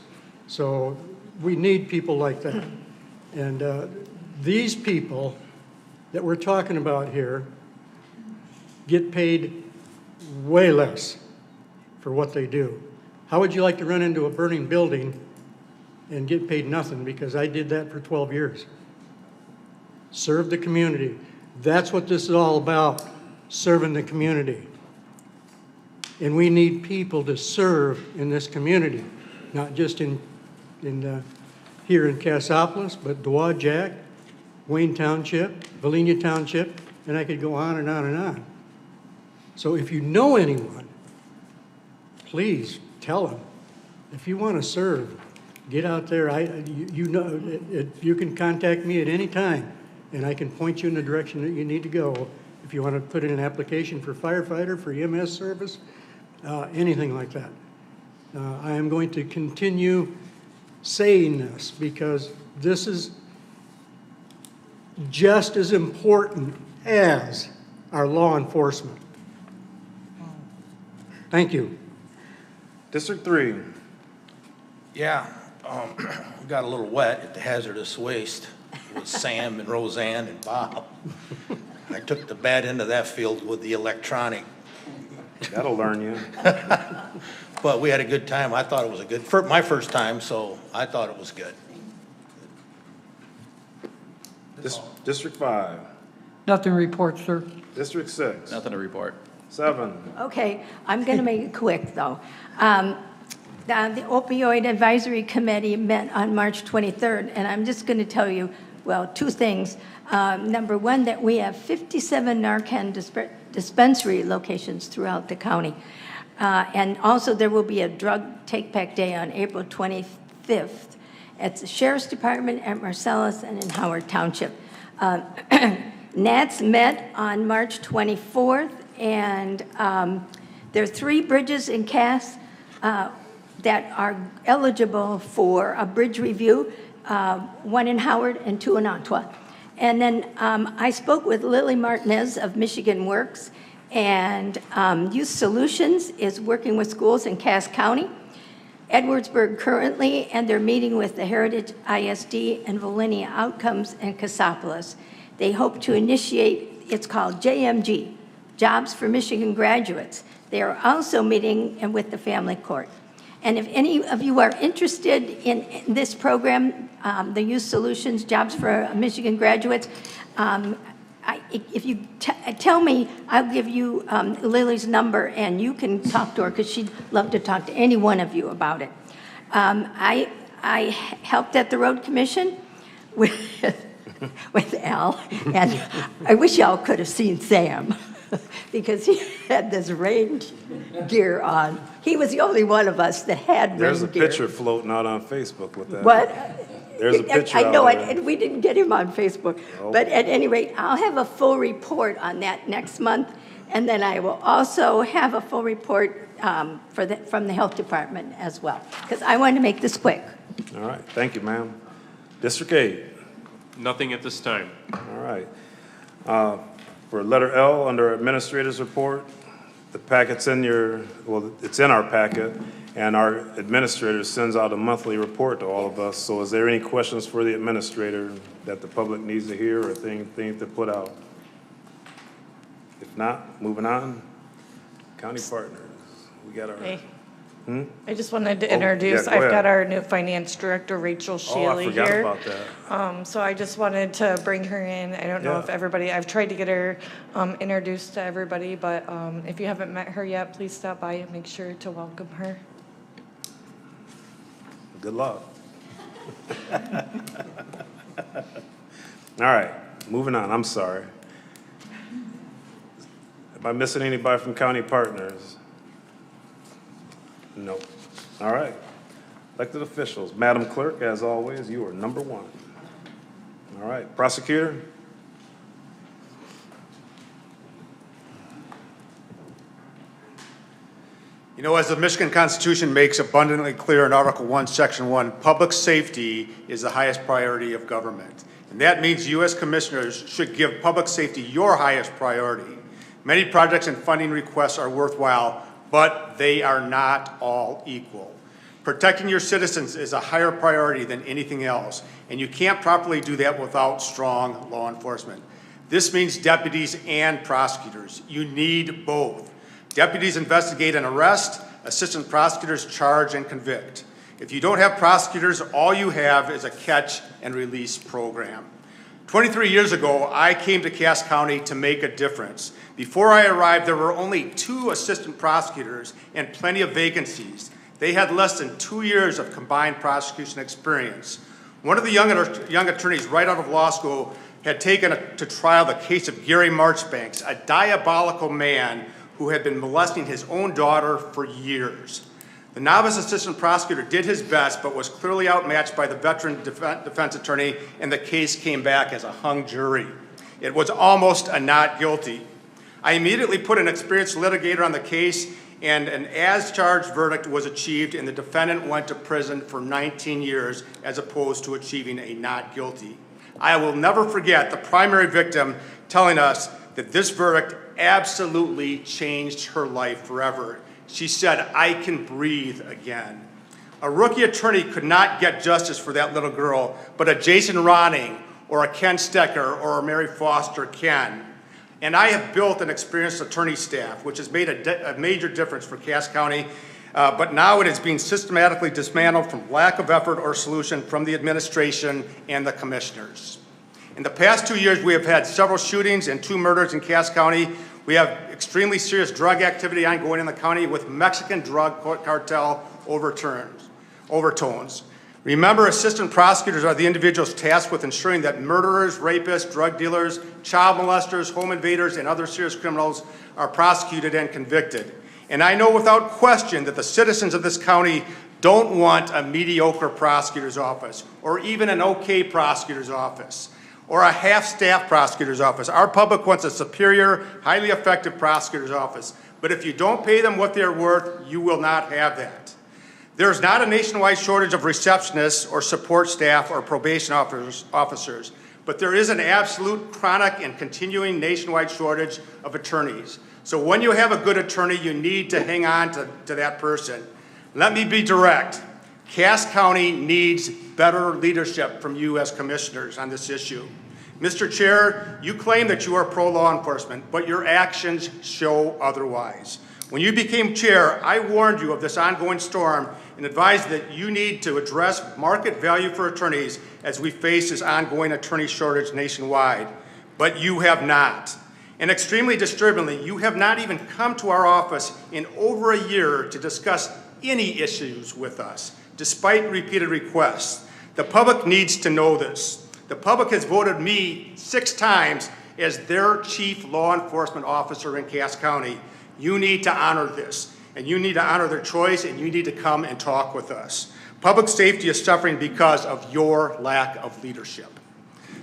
S5: So we need people like that. And these people that we're talking about here get paid way less for what they do. How would you like to run into a burning building and get paid nothing? Because I did that for 12 years. Serve the community. That's what this is all about, serving the community. And we need people to serve in this community, not just here in Cassopolis, but Dowagiac, Wayne Township, Valenia Township, and I could go on and on and on. So if you know anyone, please tell them. If you want to serve, get out there. You can contact me at any time, and I can point you in the direction that you need to go. If you want to put in an application for firefighter, for EMS service, anything like that. I am going to continue saying this because this is just as important as our law enforcement. Thank you.
S1: District 3.
S3: Yeah, we got a little wet at the hazardous waste with Sam and Roseanne and Bob. I took the bad end of that field with the electronic.
S1: That'll learn you.
S3: But we had a good time. I thought it was my first time, so I thought it was good.
S1: District 5.
S5: Nothing to report, sir.
S1: District 6.
S12: Nothing to report.
S1: 7.
S8: Okay, I'm going to make it quick, though. The Opioid Advisory Committee met on March 23rd, and I'm just going to tell you, well, two things. Number one, that we have 57 Narcan dispensary locations throughout the county. And also, there will be a drug take-back day on April 25th at the Sheriff's Department at Marcellus and in Howard Township. NATS met on March 24th, and there are 3 bridges in Cass that are eligible for a bridge review, 1 in Howard and 2 in Ottawa. And then I spoke with Lily Martinez of Michigan Works, and Youth Solutions is working with schools in Cass County, Edwardsburg currently, and they're meeting with the Heritage ISD and Valenia Outcomes in Cassopolis. They hope to initiate, it's called JMG, Jobs for Michigan Graduates. They are also meeting with the Family Court. And if any of you are interested in this program, the Youth Solutions Jobs for Michigan Graduates, if you tell me, I'll give you Lily's number, and you can talk to her, because she'd love to talk to any one of you about it. I helped at the Road Commission with Al, and I wish y'all could have seen Sam, because he had this rain gear on. He was the only one of us that had rain gear.
S1: There's a picture floating out on Facebook with that.
S8: What?
S1: There's a picture
S8: I know,
S1: out there.
S8: and we didn't get him on Facebook.
S1: Oh.
S8: But at any rate, I'll have a full report on that next month, and then I will also have a full report from the Health Department as well, because I wanted to make this quick.
S1: All right, thank you, ma'am. District 8.
S2: Nothing at this time.
S1: All right. For letter L, under Administrator's Report, the packet's in it's in our packet, and our administrator sends out a monthly report to all of us. So is there any questions for the administrator that the public needs to hear or things to put out? If not, moving on. County partners. We got our...
S18: Hey. I just wanted to introduce,
S1: go
S18: I've
S1: ahead.
S18: got our new finance director, Rachel Shealy,
S1: I forgot
S18: here.
S1: about that.
S18: So I just wanted to bring her in. I don't know
S1: Yeah.
S18: if everybody, I've tried to get her introduced to everybody, but if you haven't met her yet, please stop by and make sure to welcome her.
S1: Good luck. All right, moving on. I'm sorry. Am I missing anybody from County Partners? No. All right. Elected officials. Madam Clerk, as always, you are number one. All right. Prosecutor?
S9: You know, as the Michigan Constitution makes abundantly clear in Article 1, Section 1, public safety is the highest priority of government. And that means you as commissioners should give public safety your highest priority. Many projects and funding requests are worthwhile, but they are not all equal. Protecting your citizens is a higher priority than anything else, and you can't properly do that without strong law enforcement. This means deputies and prosecutors. You need both. Deputies investigate and arrest, assistant prosecutors charge and convict. If you don't have prosecutors, all you have is a catch and release program. 23 years ago, I came to Cass County to make a difference. Before I arrived, there were only 2 assistant prosecutors and plenty of vacancies. They had less than 2 years of combined prosecution experience. One of the young attorneys right out of law school had taken to trial the case of Gary Marchbanks, a diabolical man who had been molesting his own daughter for years. The novice assistant prosecutor did his best, but was clearly outmatched by the veteran defense attorney, and the case came back as a hung jury. It was almost a not guilty. I immediately put an experienced litigator on the case, and an as-charged verdict was achieved, and the defendant went to prison for 19 years as opposed to achieving a not guilty. I will never forget the primary victim telling us that this verdict absolutely changed her life forever. She said, "I can breathe again." A rookie attorney could not get justice for that little girl, but a Jason Ronning or a Ken Stecker or a Mary Foster can. And I have built an experienced attorney staff, which has made a major difference for Cass County, but now it is being systematically dismantled from lack of effort or solution from the administration and the commissioners. In the past 2 years, we have had several shootings and 2 murders in Cass County. We have extremely serious drug activity ongoing in the county with Mexican drug cartel overtones. Remember, assistant prosecutors are the individuals tasked with ensuring that murderers, rapists, drug dealers, child molesters, home invaders, and other serious criminals are prosecuted and convicted. And I know without question that the citizens of this county don't want a mediocre prosecutor's office, or even an okay prosecutor's office, or a half-staffed prosecutor's office. Our public wants a superior, highly effective prosecutor's office. But if you don't pay them what they're worth, you will not have that. There's not a nationwide shortage of receptionists or support staff or probation officers, but there is an absolute chronic and continuing nationwide shortage of attorneys. So when you have a good attorney, you need to hang on to that person. Let me be direct. Cass County needs better leadership from you as commissioners on this issue. Mr. Chair, you claim that you are pro-law enforcement, but your actions show otherwise. When you became chair, I warned you of this ongoing storm and advised that you need to address market value for attorneys as we face this ongoing attorney shortage nationwide. But you have not. And extremely disturbingly, you have not even come to our office in over a year to discuss any issues with us, despite repeated requests. The public needs to know this. The public has voted me 6 times as their chief law enforcement officer in Cass County. You need to honor this, and you need to honor their choice, and you need to come and talk with us. Public safety is suffering because of your lack of leadership.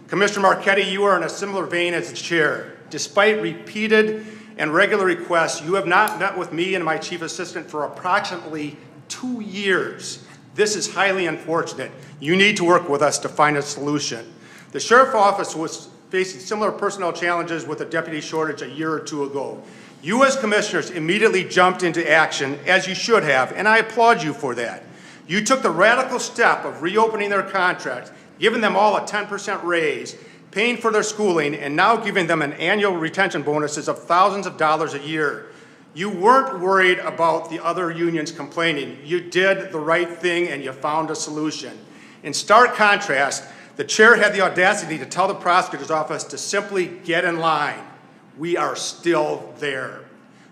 S9: Commissioner Marchetti, you are in a similar vein as the chair. Despite repeated and regular requests, you have not met with me and my chief assistant for approximately 2 years. This is highly unfortunate. You need to work with us to find a solution. The sheriff's office was facing similar personnel challenges with a deputy shortage a year or 2 ago. You as commissioners immediately jumped into action, as you should have, and I applaud you for that. You took the radical step of reopening their contracts, giving them all a 10% raise, paying for their schooling, and now giving them an annual retention bonuses of thousands of dollars a year. You weren't worried about the other unions complaining. You did the right thing and you found a solution. In stark contrast, the chair had the audacity to tell the prosecutor's office to simply get in line. We are still there.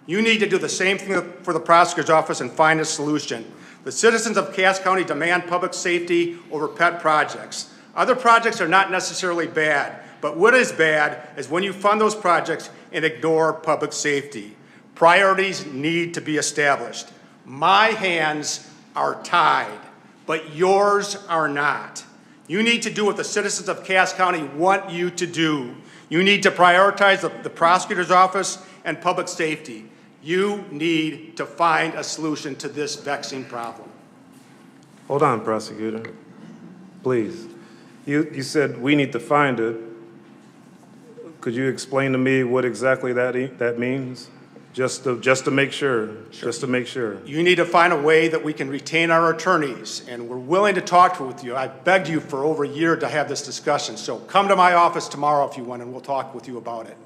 S9: You need to do the same thing for the prosecutor's office and find a solution. The citizens of Cass County demand public safety over pet projects. Other projects are not necessarily bad, but what is bad is when you fund those projects and ignore public safety. Priorities need to be established. My hands are tied, but yours are not. You need to do what the citizens of Cass County want you to do. You need to prioritize the prosecutor's office and public safety. You need to find a solution to this vexing problem.
S1: Hold on, prosecutor. Please. You said we need to find it. Could you explain to me what exactly that means? Just to make sure. Sure. Just to make sure.
S9: You need to find a way that we can retain our attorneys, and we're willing to talk with you. I begged you for over a year to have this discussion, so come to my office tomorrow if you want, and we'll talk with you about it.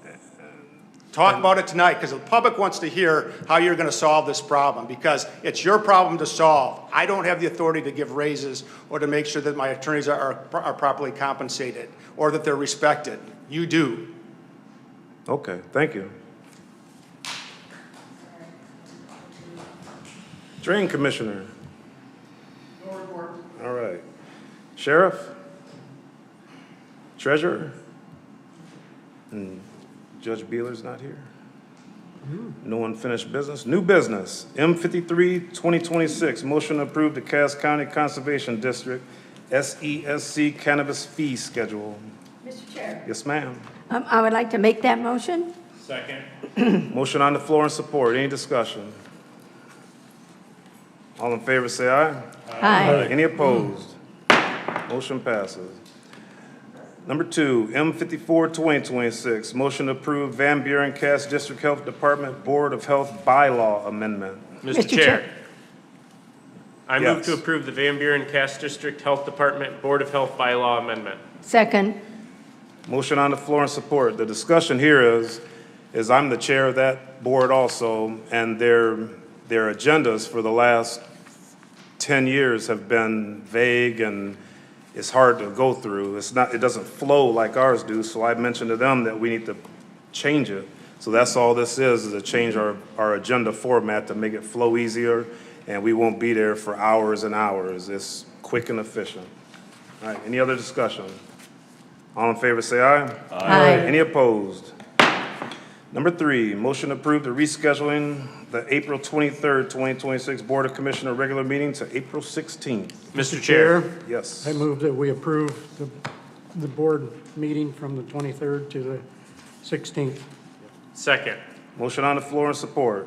S9: Talk about it tonight, because the public wants to hear how you're going to solve this problem, because it's your problem to solve. I don't have the authority to give raises or to make sure that my attorneys are properly compensated or that they're respected. You do.
S1: Okay, thank you. Drain Commissioner.
S5: No report.
S1: All right. Sheriff? Treasurer? And Judge Beeler's not here? No unfinished business. New business, M53 2026, motion to approve the Cass County Conservation District SESC cannabis fee schedule.
S8: Mr. Chair.
S1: Yes, ma'am.
S8: I would like to make that motion.
S2: Second.
S1: Motion on the floor and support. Any discussion? All in favor say aye.
S8: Aye.
S1: Any opposed? Motion passes. Number 2, M54 2026, motion to approve Van Buren Cass District Health Department Board of Health bylaw amendment.
S2: Mr. Chair. I move
S1: Yes.
S2: to approve the Van Buren Cass District Health Department Board of Health bylaw amendment.
S8: Second.
S1: Motion on the floor and support. The discussion here is I'm the chair of that board also, and their agendas for the last 10 years have been vague and it's hard to go through. It doesn't flow like ours do, so I mentioned to them that we need to change it. So that's all this is to change our agenda format to make it flow easier, and we won't be there for hours and hours. It's quick and efficient. All right, any other discussion? All in favor say aye.
S8: Aye.
S1: Any opposed? Number 3, motion to approve the rescheduling the April 23rd, 2026 Board of Commissioner regular meeting to April 16th.
S2: Mr. Chair.
S1: Yes.
S5: I move that we approve the board meeting from the 23rd to the 16th.
S2: Second.
S1: Motion on the floor and support.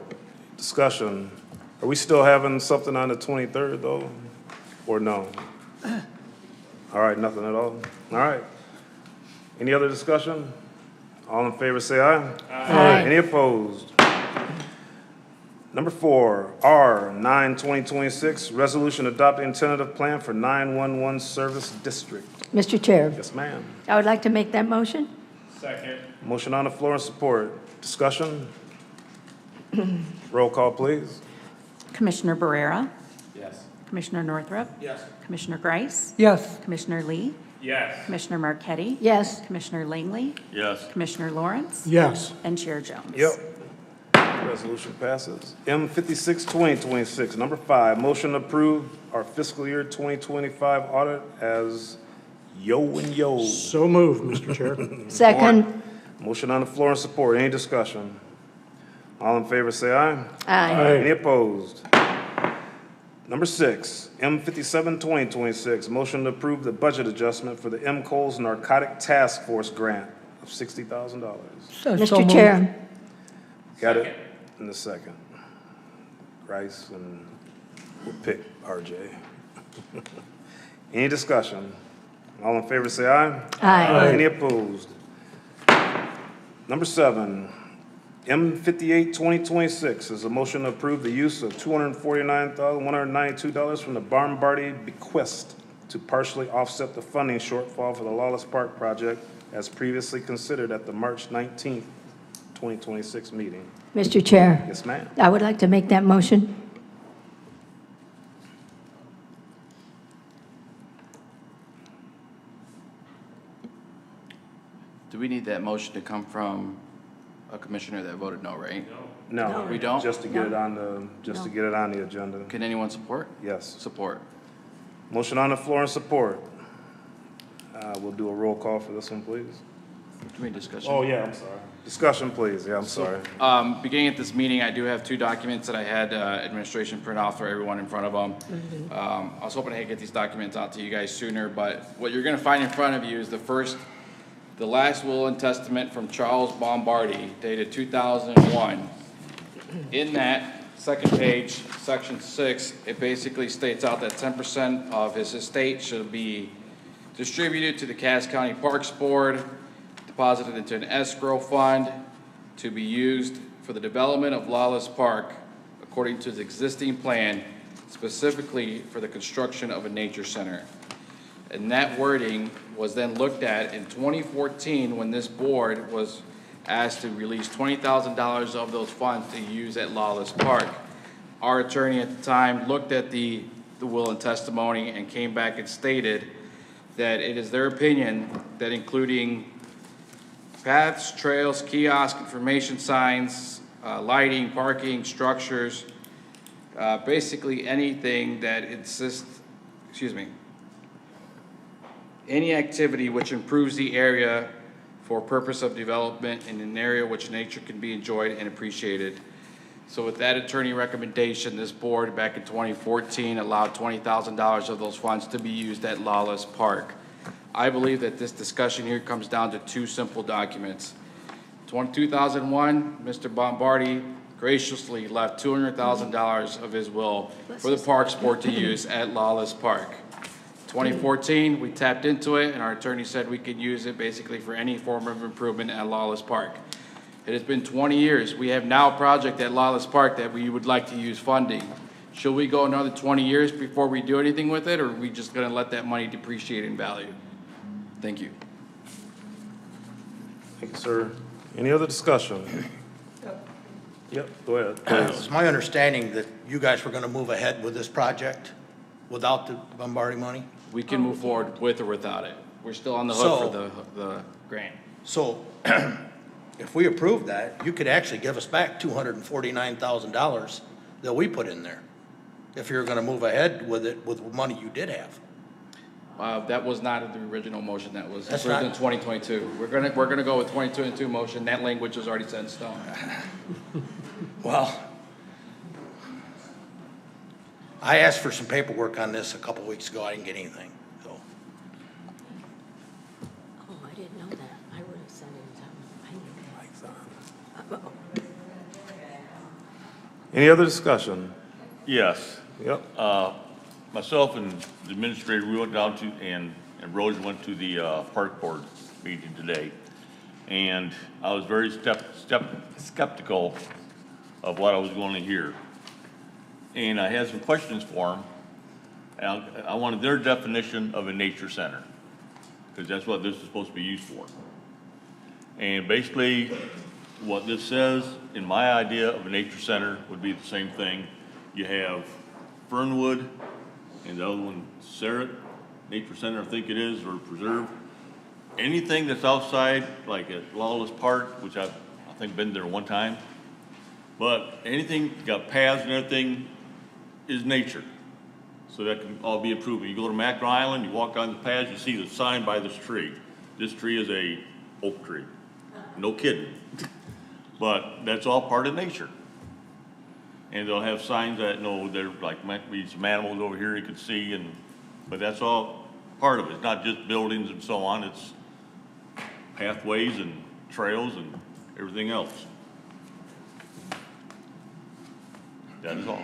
S1: Discussion. Are we still having something on the 23rd though? Or no? All right, nothing at all? All right. Any other discussion? All in favor say aye.
S8: Aye.
S1: Any opposed? Number 4, R9-2026, resolution adopting tentative plan for 911 service district.
S8: Mr. Chair.
S1: Yes, ma'am.
S8: I would like to make that motion.
S2: Second.
S1: Motion on the floor and support. Discussion? Roll call, please.
S4: Commissioner Barrera,
S11: Yes.
S4: Commissioner Northrup,
S11: Yes.
S4: Commissioner Grice,
S5: Yes.
S4: Commissioner Lee,
S2: Yes.
S4: Commissioner Marquetti,
S8: Yes.
S4: Commissioner Langley,
S17: Yes.
S4: Commissioner Lawrence,
S5: Yes.
S4: and Chair Jones.
S1: Yep. Resolution passes. M 56, 2026, number 5, motion to approve our fiscal year 2025 audit as yo and yo.
S5: So moved, Mr. Chair.
S8: Second.
S1: Motion on the floor and support. Any discussion? All in favor, say aye.
S8: Aye.
S1: Any opposed? Number 6, M 57, 2026, motion to approve the budget adjustment for the M. Coles Narcotic Task Force grant of $60,000.
S8: Mr. Chair.
S1: Got it in a second. Grice, and we'll pick RJ. Any discussion? All in favor, say aye.
S8: Aye.
S1: Any opposed? Number 7, M 58, 2026 is a motion to approve the use of $249,192 from the Barmbardy bequest to partially offset the funding shortfall for the Lawless Park project as previously considered at the March 19th, 2026 meeting.
S8: Mr. Chair.
S1: Yes, ma'am.
S8: I would like to make that motion.
S11: Do we need that motion to come from a commissioner that voted no, right?
S1: No.
S11: We don't?
S1: Just to get it on the, just to get it on the agenda.
S11: Can anyone support?
S1: Yes.
S11: Support.
S1: Motion on the floor and support. We'll do a roll call for this one, please.
S11: Do we need discussion?
S1: Oh, yeah, I'm sorry. Discussion, please. Yeah, I'm sorry.
S11: Beginning at this meeting, I do have 2 documents that I had administration print off for everyone in front of them. I was hoping I could get these documents out to you guys sooner, but what you're going to find in front of you is the last will and testament from Charles Bombardi, dated 2001. In that second page, section 6, it basically states out that 10% of his estate should be distributed to the Cass County Parks Board, deposited into an escrow fund to be used for the development of Lawless Park according to his existing plan, specifically for the construction of a nature center. And that wording was then looked at in 2014 when this board was asked to release $20,000 of those funds to use at Lawless Park. Our attorney at the time looked at the will and testimony and came back and stated that it is their opinion that including paths, trails, kiosk, information signs, lighting, parking, structures, basically anything that any activity which improves the area for purpose of development in an area which nature can be enjoyed and appreciated. So with that attorney recommendation, this board back in 2014 allowed $20,000 of those funds to be used at Lawless Park. I believe that this discussion here comes down to 2 simple documents. 2001, Mr. Bombardi graciously left $200,000 of his will for the Parks Board to use at Lawless Park. 2014, we tapped into it, and our attorney said we could use it basically for any form of improvement at Lawless Park. It has been 20 years. We have now a project at Lawless Park that we would like to use funding. Should we go another 20 years before we do anything with it, or are we just going to let that money depreciate in value? Thank you.
S1: Thank you, sir. Any other discussion? Yep, go ahead.
S19: It's my understanding that you guys were going to move ahead with this project without the Bombardi money?
S11: We can move forward with or without it. We're still on the hook for the grant.
S19: So if we approve that, you could actually give us back $249,000 that we put in there, if you're going to move ahead with it with money you did have.
S11: That was not the original motion that was
S19: That's
S11: approved in
S19: not-
S11: 2022. We're gonna go with 2022 motion. That language is already set in stone.
S19: Well, I asked for some paperwork on this a couple weeks ago. I didn't get anything, so.
S8: Oh, I didn't know that. I would have sent it to
S1: Any other discussion?
S17: Yes.
S1: Yep.
S17: Myself and the administrator, we went down to, and Rose went to the park board meeting today. And I was very skeptical of what I was going to hear. And I had some questions for them. And I wanted their definition of a nature center, because that's what this is supposed to be used for. And basically, what this says, in my idea of a nature center, would be the same thing. You have Fernwood, and the other one, Sarah Nature Center, I think it is, or Preserve. Anything that's outside, like at Lawless Park, which I think been there one time, but anything, got paths and everything, is nature. So that can all be approved. You go to Macro Island, you walk down the paths, you see the sign by this tree. This tree is a oak tree. No kidding. But that's all part of nature. And they'll have signs that, no, there like might be some animals over here you can see, but that's all part of it. It's not just buildings and so on. It's pathways and trails and everything else. That is all.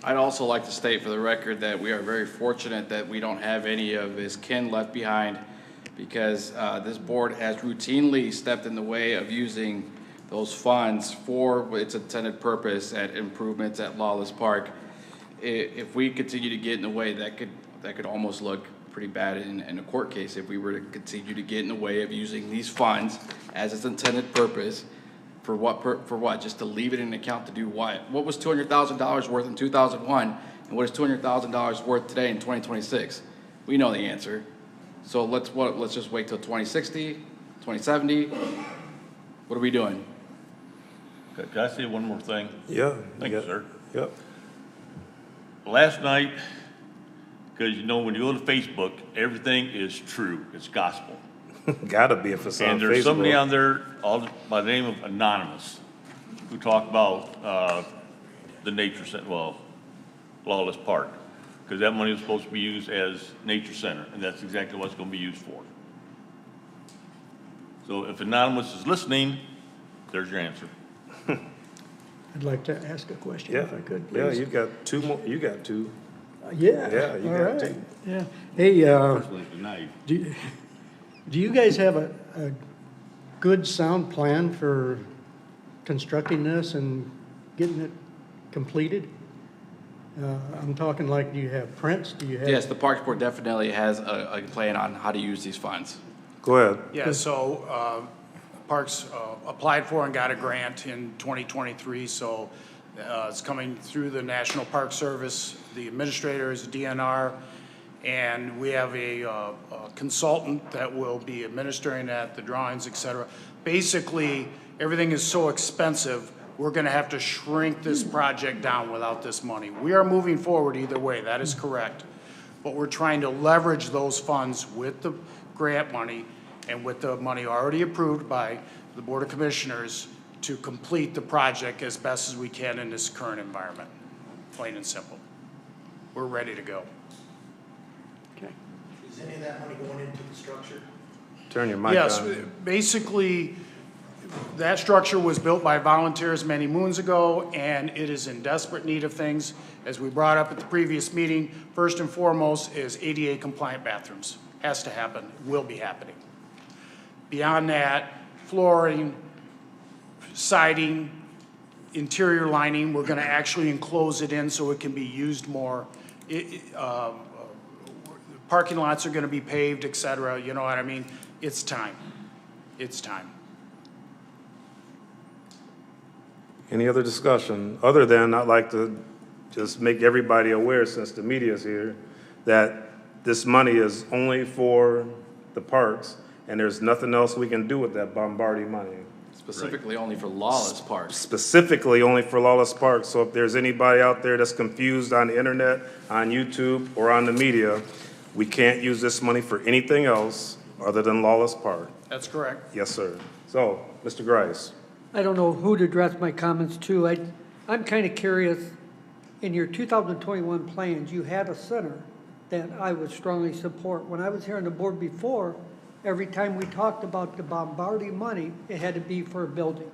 S20: I'd also like to state for the record that we are very fortunate that we don't have any of his kin left behind, because this board has routinely stepped in the way of using those funds for its intended purpose at improvements at Lawless Park. If we continue to get in the way, that could almost look pretty bad in a court case if we were to continue to get in the way of using these funds as its intended purpose. For what? Just to leave it in an account to do what? What was $200,000 worth in 2001, and what is $200,000 worth today in 2026? We know the answer. So let's just wait till 2060, 2070. What are we doing?
S17: Can I say one more thing?
S1: Yeah.
S17: Thank you, sir.
S1: Yep.
S17: Last night, because you know when you go to Facebook, everything is true. It's gospel.
S1: Gotta be if it's on Facebook.
S17: And there's somebody on there by the name of Anonymous who talked about the nature center, well, Lawless Park, because that money was supposed to be used as nature center, and that's exactly what it's going to be used for. So if Anonymous is listening, there's your answer.
S5: I'd like to ask a question if I could, please.
S1: Yeah, you got two more. You got two.
S5: Yeah.
S1: Yeah, you
S5: all
S1: got
S5: right.
S1: two.
S5: Yeah. Hey,
S17: Personally tonight.
S5: do you guys have a good sound plan for constructing this and getting it completed? I'm talking like, do you have prints? Do you have?
S20: Yes, the Parks Board definitely has a plan on how to use these funds.
S1: Go ahead.
S9: Yeah, so Parks applied for and got a grant in 2023, so it's coming through the National Park Service. The administrator is a DNR, and we have a consultant that will be administering that, the drawings, et cetera. Basically, everything is so expensive, we're gonna have to shrink this project down without this money. We are moving forward either way, that is correct. But we're trying to leverage those funds with the grant money and with the money already approved by the Board of Commissioners to complete the project as best as we can in this current environment, plain and simple. We're ready to go.
S5: Okay.
S19: Is any of that money going into the structure?
S1: Turn your mic
S9: Yes,
S1: on.
S9: basically, that structure was built by volunteers many moons ago, and it is in desperate need of things. As we brought up at the previous meeting, first and foremost is ADA compliant bathrooms. Has to happen, will be happening. Beyond that, flooring, siding, interior lining, we're gonna actually enclose it in so it can be used more. Parking lots are gonna be paved, et cetera, you know what I mean? It's time. It's time.
S1: Any other discussion? Other than, I'd like to just make everybody aware, since the media's here, that this money is only for the parks, and there's nothing else we can do with that Bombardier money.
S20: Specifically only for Lawless Park.
S1: Specifically only for Lawless Park. So if there's anybody out there that's confused on the internet, on YouTube, or on the media, we can't use this money for anything else other than Lawless Park.
S9: That's correct.
S1: Yes, sir. So, Mr. Grice.
S21: I don't know who to address my comments to. I'm kind of curious, in your 2021 plans, you had a center that I would strongly support. When I was here on the board before, every time we talked about the Bombardier money, it had to be for a building.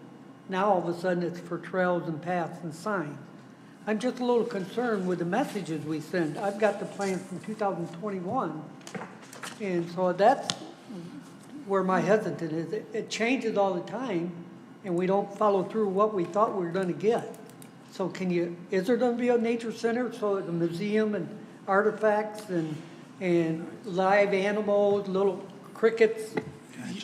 S21: Now, all of a sudden, it's for trails and paths and signs. I'm just a little concerned with the messages we send. I've got the plan from 2021, and so that's where my hesitant is. It changes all the time, and we don't follow through what we thought we were going to get. So is there going to be a nature center, so the museum and artifacts and live animals, little crickets,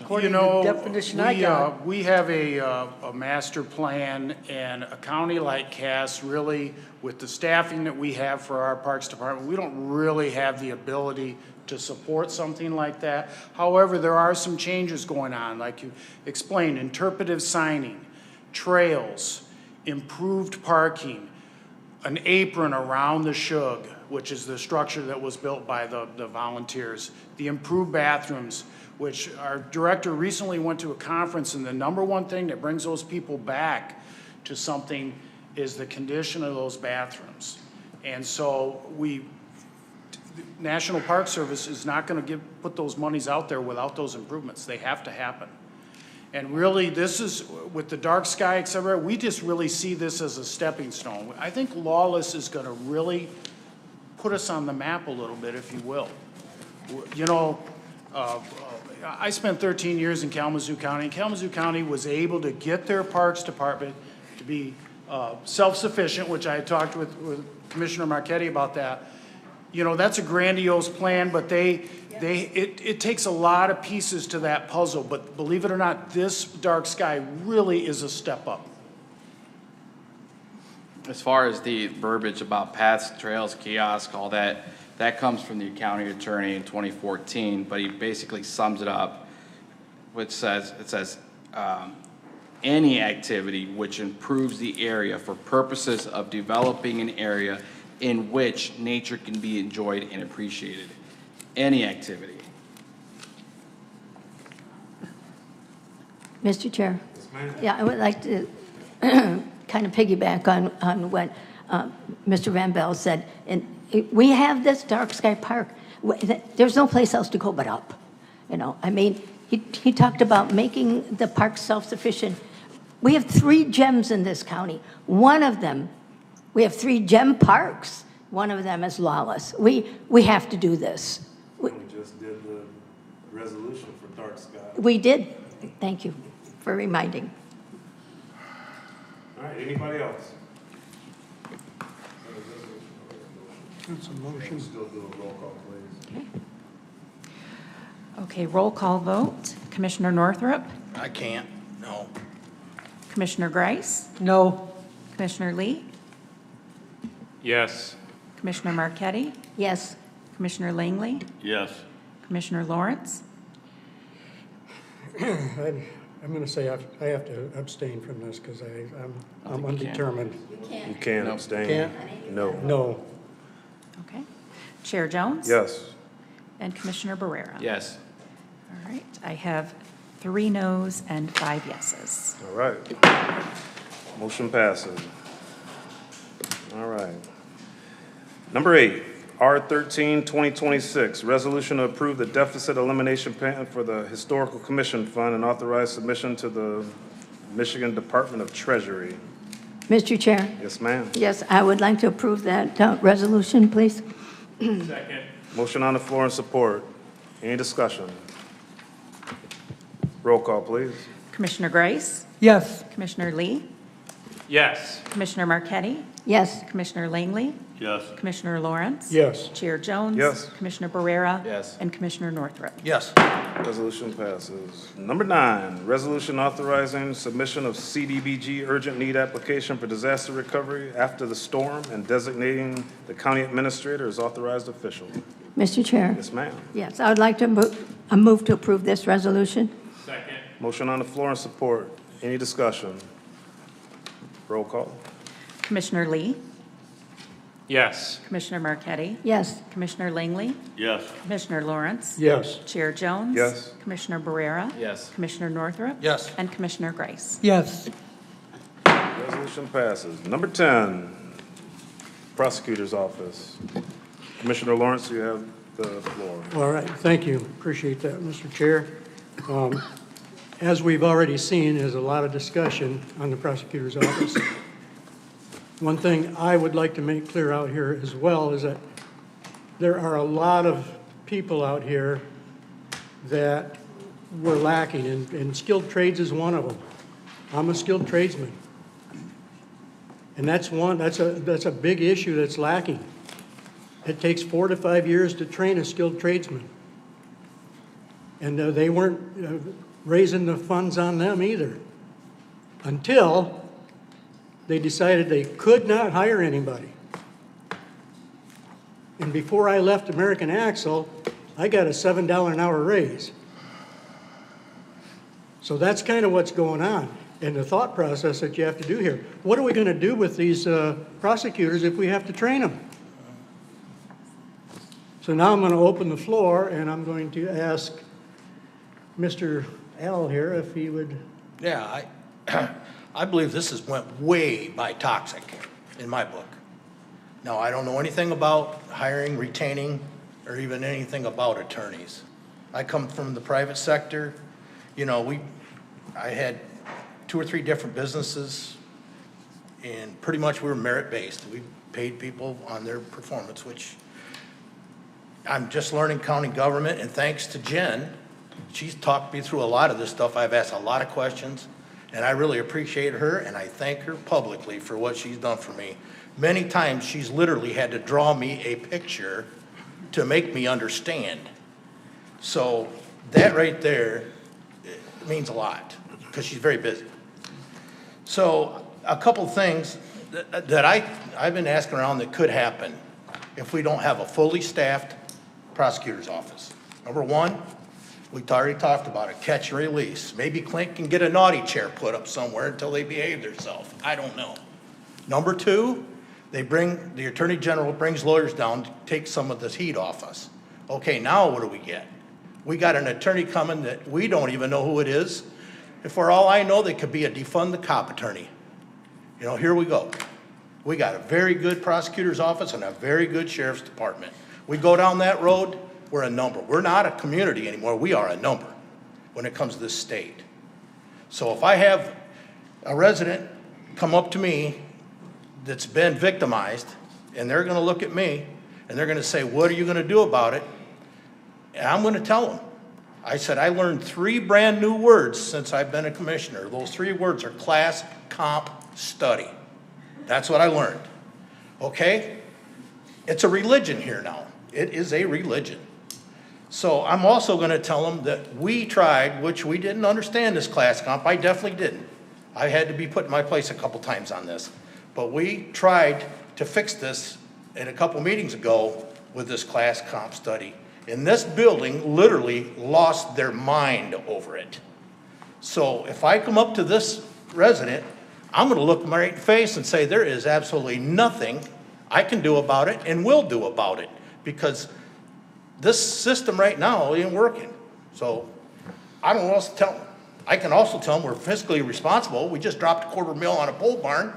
S21: According
S3: You know,
S21: to the definition I got.
S3: we have a master plan, and a county like Cass, really, with the staffing that we have for our Parks Department, we don't really have the ability to support something like that. However, there are some changes going on, like you explained, interpretive signing, trails, improved parking, an apron around the SHUG, which is the structure that was built by the volunteers, the improved bathrooms, which our director recently went to a conference, and the number one thing that brings those people back to something is the condition of those bathrooms. And so National Park Service is not gonna put those monies out there without those improvements. They have to happen. And really, this is, with the dark sky, et cetera, we just really see this as a stepping stone. I think Lawless is gonna really put us on the map a little bit, if you will. You know, I spent 13 years in Kalamazoo County, and Kalamazoo County was able to get their Parks Department to be self-sufficient, which I had talked with Commissioner Marchetti about that. You know, that's a grandiose plan, but it takes a lot of pieces to that puzzle. But believe it or not, this dark sky really is a step up.
S20: As far as the verbiage about paths, trails, kiosk, all that, that comes from the county attorney in 2014, but he basically sums it up, which says, any activity which improves the area for purposes of developing an area in which nature can be enjoyed and appreciated. Any activity.
S8: Mr. Chair? Yeah, I would like to kind of piggyback on what Mr. Van Bell said. And we have this dark sky park. There's no place else to go but up. You know, I mean, he talked about making the park self-sufficient. We have 3 gems in this county. One of them, we have 3 gem parks. One of them is Lawless. We have to do this.
S1: We just did the resolution for dark sky.
S8: We did. Thank you for reminding.
S1: All right, anybody else?
S5: That's a motion.
S1: Still do a roll call, please.
S4: Okay, roll call vote. Commissioner Northrup?
S19: I can't, no.
S4: Commissioner Grice?
S21: No.
S4: Commissioner Lee?
S2: Yes.
S4: Commissioner Marchetti?
S8: Yes.
S4: Commissioner Langley?
S17: Yes.
S4: Commissioner Lawrence?
S5: I'm going to say I have to abstain from this because I'm undetermined.
S1: You can't abstain.
S5: Can't?
S1: No.
S5: No.
S4: Okay. Chair Jones?
S1: Yes.
S4: And Commissioner Barrera?
S20: Yes.
S4: All right, I have 3 noes and 5 yeses.
S1: All right. Motion passes. All right. Number 8, R13, 2026, resolution to approve the deficit elimination plan for the Historical Commission Fund and authorize submission to the Michigan Department of Treasury.
S8: Mr. Chair?
S1: Yes, ma'am.
S8: Yes, I would like to approve that resolution, please.
S2: Second.
S1: Motion on the floor and support. Any discussion? Roll call, please.
S4: Commissioner Grice?
S21: Yes.
S4: Commissioner Lee?
S2: Yes.
S4: Commissioner Marchetti?
S8: Yes.
S4: Commissioner Langley?
S17: Yes.
S4: Commissioner Lawrence?
S5: Yes.
S4: Chair Jones?
S1: Yes.
S4: Commissioner Barrera?
S20: Yes.
S4: And Commissioner Northrup?
S19: Yes.
S1: Resolution passes. Number 9, resolution authorizing submission of CDBG urgent need application for disaster recovery after the storm and designating the county administrator as authorized official.
S8: Mr. Chair?
S1: Yes, ma'am.
S8: Yes, I would like to move to approve this resolution.
S2: Second.
S1: Motion on the floor and support. Any discussion? Roll call.
S4: Commissioner Lee?
S2: Yes.
S4: Commissioner Marchetti?
S8: Yes.
S4: Commissioner Langley?
S17: Yes.
S4: Commissioner Lawrence?
S5: Yes.
S4: Chair Jones?
S1: Yes.
S4: Commissioner Barrera?
S20: Yes.
S4: Commissioner Northrup?
S19: Yes.
S4: And Commissioner Grice?
S21: Yes.
S1: Resolution passes. Number 10, Prosecutor's Office. Commissioner Lawrence, you have the floor.
S5: All right, thank you. Appreciate that, Mr. Chair. As we've already seen, there's a lot of discussion on the prosecutor's office. One thing I would like to make clear out here as well is that there are a lot of people out here that we're lacking, and skilled trades is one of them. I'm a skilled tradesman. And that's a big issue that's lacking. It takes 4 to 5 years to train a skilled tradesman. And they weren't raising the funds on them either, until they decided they could not hire anybody. And before I left American Axle, I got a $7 an hour raise. So that's kind of what's going on, and the thought process that you have to do here. What are we going to do with these prosecutors if we have to train them? So now I'm going to open the floor, and I'm going to ask Mr. Al here if he would.
S19: Yeah, I believe this has went way by toxic in my book. Now, I don't know anything about hiring, retaining, or even anything about attorneys. I come from the private sector. You know, I had 2 or 3 different businesses, and pretty much we were merit-based. We paid people on their performance, which I'm just learning county government, and thanks to Jen, she's talked me through a lot of this stuff. I've asked a lot of questions, and I really appreciate her, and I thank her publicly for what she's done for me. Many times, she's literally had to draw me a picture to make me understand. So that right there means a lot, because she's very busy. So a couple things that I've been asking around that could happen if we don't have a fully staffed prosecutor's office. Number one, we already talked about it, catch and release. Maybe Clint can get a naughty chair put up somewhere until they behave themselves. I don't know. Number two, the Attorney General brings lawyers down to take some of this heat off us. Okay, now what do we get? We got an attorney coming that we don't even know who it is. And for all I know, they could be a defund the cop attorney. You know, here we go. We got a very good prosecutor's office and a very good sheriff's department. We go down that road, we're a number. We're not a community anymore, we are a number when it comes to this state. So if I have a resident come up to me that's been victimized, and they're gonna look at me, and they're gonna say, what are you gonna do about it? And I'm gonna tell them. I said, I learned 3 brand new words since I've been a commissioner. Those 3 words are class, comp, study. That's what I learned, okay? It's a religion here now. It is a religion. So I'm also gonna tell them that we tried, which we didn't understand this class comp. I definitely didn't. I had to be put in my place a couple times on this. But we tried to fix this in a couple meetings ago with this class comp study. And this building literally lost their mind over it. So if I come up to this resident, I'm gonna look them right in the face and say, there is absolutely nothing I can do about it and will do about it, because this system right now ain't working. So I don't know what else to tell them. I can also tell them we're fiscally responsible. We just dropped $250,000 on a pole barn,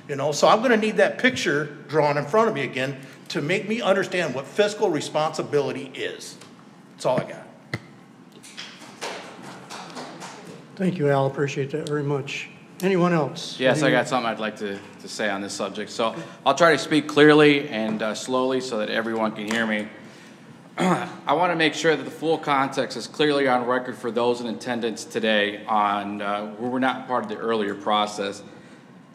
S19: you know, so I'm gonna need that picture drawn in front of me again to make me understand what fiscal responsibility is. That's all I got.
S5: Thank you, Al. Appreciate that very much. Anyone else?
S20: Yes, I got something I'd like to say on this subject. So I'll try to speak clearly and slowly so that everyone can hear me. I want to make sure that the full context is clearly on record for those in attendance today on who were not part of the earlier process.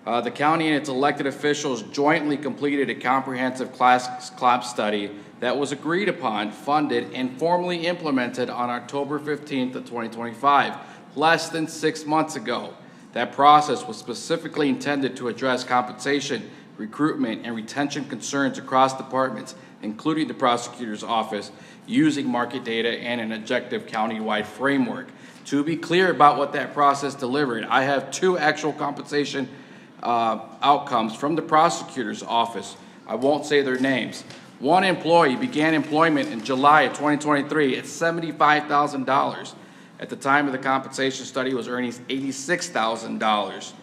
S20: The county and its elected officials jointly completed a comprehensive class comp study that was agreed upon, funded, and formally implemented on October 15th of 2025, less than 6 months ago. That process was specifically intended to address compensation, recruitment, and retention concerns across departments, including the prosecutor's office, using market data and an objective county-wide framework. To be clear about what that process delivered, I have 2 actual compensation outcomes from the prosecutor's office. I won't say their names. One employee began employment in July of 2023 at $75,000. At the time of the compensation study, was earning $86,000.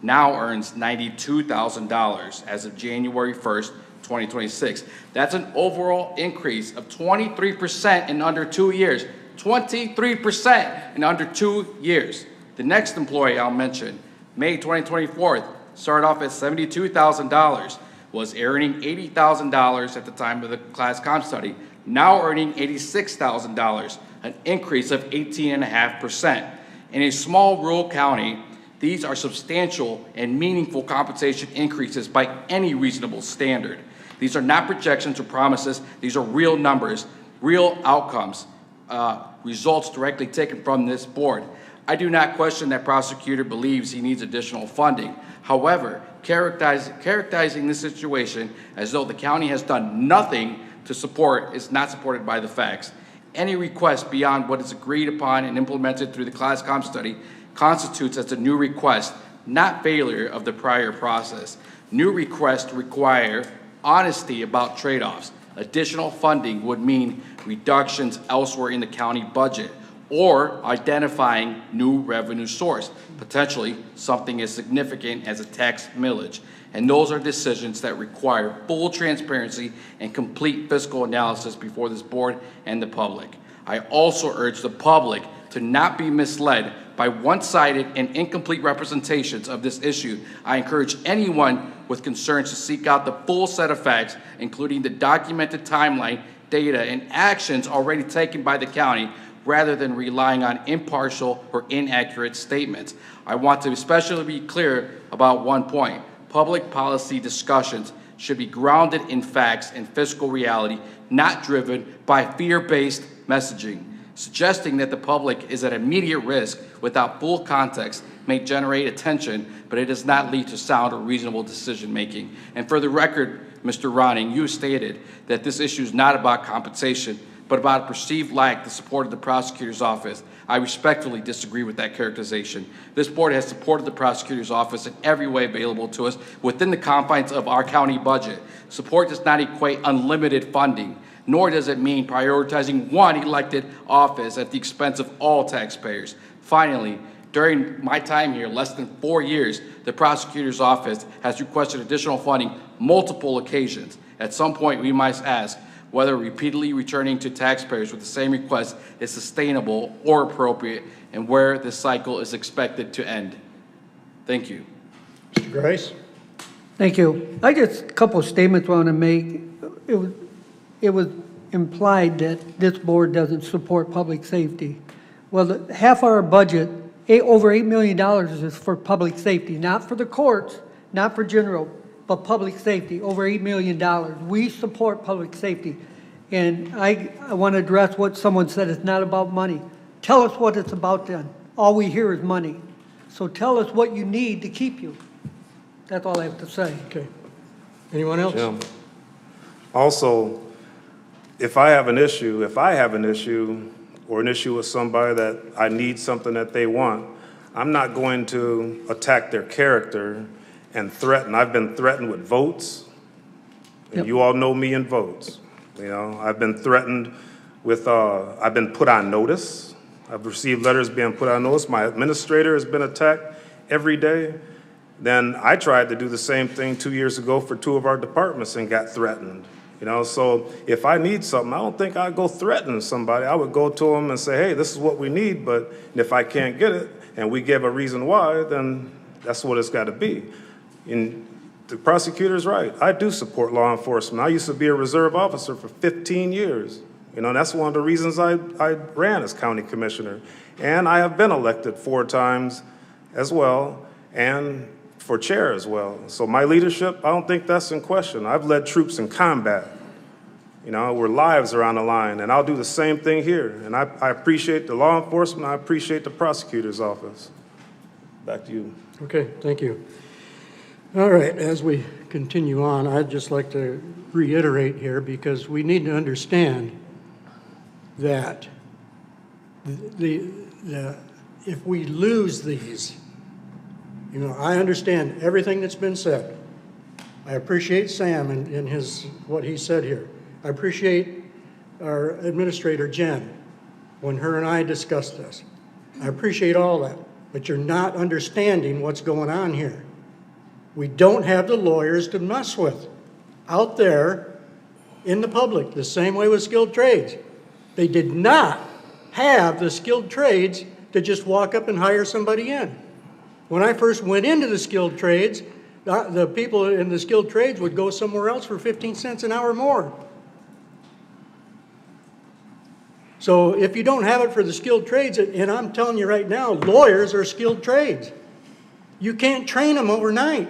S20: Now earns $92,000 as of January 1st, 2026. That's an overall increase of 23% in under 2 years. 23% in under 2 years. The next employee I'll mention, May 2024, started off at $72,000, was earning $80,000 at the time of the class comp study, now earning $86,000, an increase of 18.5%. In a small rural county, these are substantial and meaningful compensation increases by any reasonable standard. These are not projections or promises, these are real numbers, real outcomes. results directly taken from this board. I do not question that prosecutor believes he needs additional funding. However, characterizing this situation as though the county has done nothing to support is not supported by the facts. Any request beyond what is agreed upon and implemented through the ClassCom study constitutes as a new request, not failure of the prior process. New requests require honesty about trade-offs. Additional funding would mean reductions elsewhere in the county budget or identifying new revenue source, potentially something as significant as a tax millage. And those are decisions that require full transparency and complete fiscal analysis before this board and the public. I also urge the public to not be misled by one-sided and incomplete representations of this issue. I encourage anyone with concerns to seek out the full set of facts, including the documented timeline, data, and actions already taken by the county, rather than relying on impartial or inaccurate statements. I want to especially be clear about one point. Public policy discussions should be grounded in facts and fiscal reality, not driven by fear-based messaging. Suggesting that the public is at immediate risk without full context may generate attention, but it does not lead to sound or reasonable decision-making. And for the record, Mr. Ronning, you stated that this issue is not about compensation, but about a perceived lack of the support of the prosecutor's office. I respectfully disagree with that characterization. This board has supported the prosecutor's office in every way available to us within the confines of our county budget. Support does not equate unlimited funding, nor does it mean prioritizing one elected office at the expense of all taxpayers. Finally, during my time here, less than 4 years, the prosecutor's office has requested additional funding multiple occasions. At some point, we must ask whether repeatedly returning to taxpayers with the same request is sustainable or appropriate, and where this cycle is expected to end. Thank you.
S5: Mr. Grice?
S21: Thank you. I just, a couple of statements I want to make. It was implied that this board doesn't support public safety. Well, half our budget, over $8 million is for public safety, not for the courts, not for general, but public safety, over $8 million. We support public safety. And I want to address what someone said, it's not about money. Tell us what it's about then. All we hear is money. So tell us what you need to keep you. That's all I have to say.
S5: Okay. Anyone else?
S1: Jim. Also, if I have an issue or an issue with somebody that I need something that they want, I'm not going to attack their character and threaten. I've been threatened with votes, and you all know me in votes. You know, I've been threatened with, I've been put on notice. I've received letters being put on notice. My administrator has been attacked every day. Then I tried to do the same thing 2 years ago for 2 of our departments and got threatened. You know, so if I need something, I don't think I'd go threaten somebody. I would go to them and say, hey, this is what we need, but if I can't get it and we give a reason why, then that's what it's got to be. And the prosecutor's right. I do support law enforcement. I used to be a reserve officer for 15 years. You know, that's one of the reasons I ran as county commissioner. And I have been elected 4 times as well, and for chair as well. So my leadership, I don't think that's in question. I've led troops in combat, you know, where lives are on the line, and I'll do the same thing here. And I appreciate the law enforcement, I appreciate the prosecutor's office. Back to you.
S5: Okay, thank you. All right, as we continue on, I'd just like to reiterate here, because we need to understand that if we lose these, you know, I understand everything that's been said. I appreciate Sam and what he said here. I appreciate our administrator, Jen, when her and I discussed this. I appreciate all that, but you're not understanding what's going on here. We don't have the lawyers to mess with out there in the public, the same way with skilled trades. They did not have the skilled trades to just walk up and hire somebody in. When I first went into the skilled trades, the people in the skilled trades would go somewhere else for 15 cents an hour more. So if you don't have it for the skilled trades, and I'm telling you right now, lawyers are skilled trades. You can't train them overnight.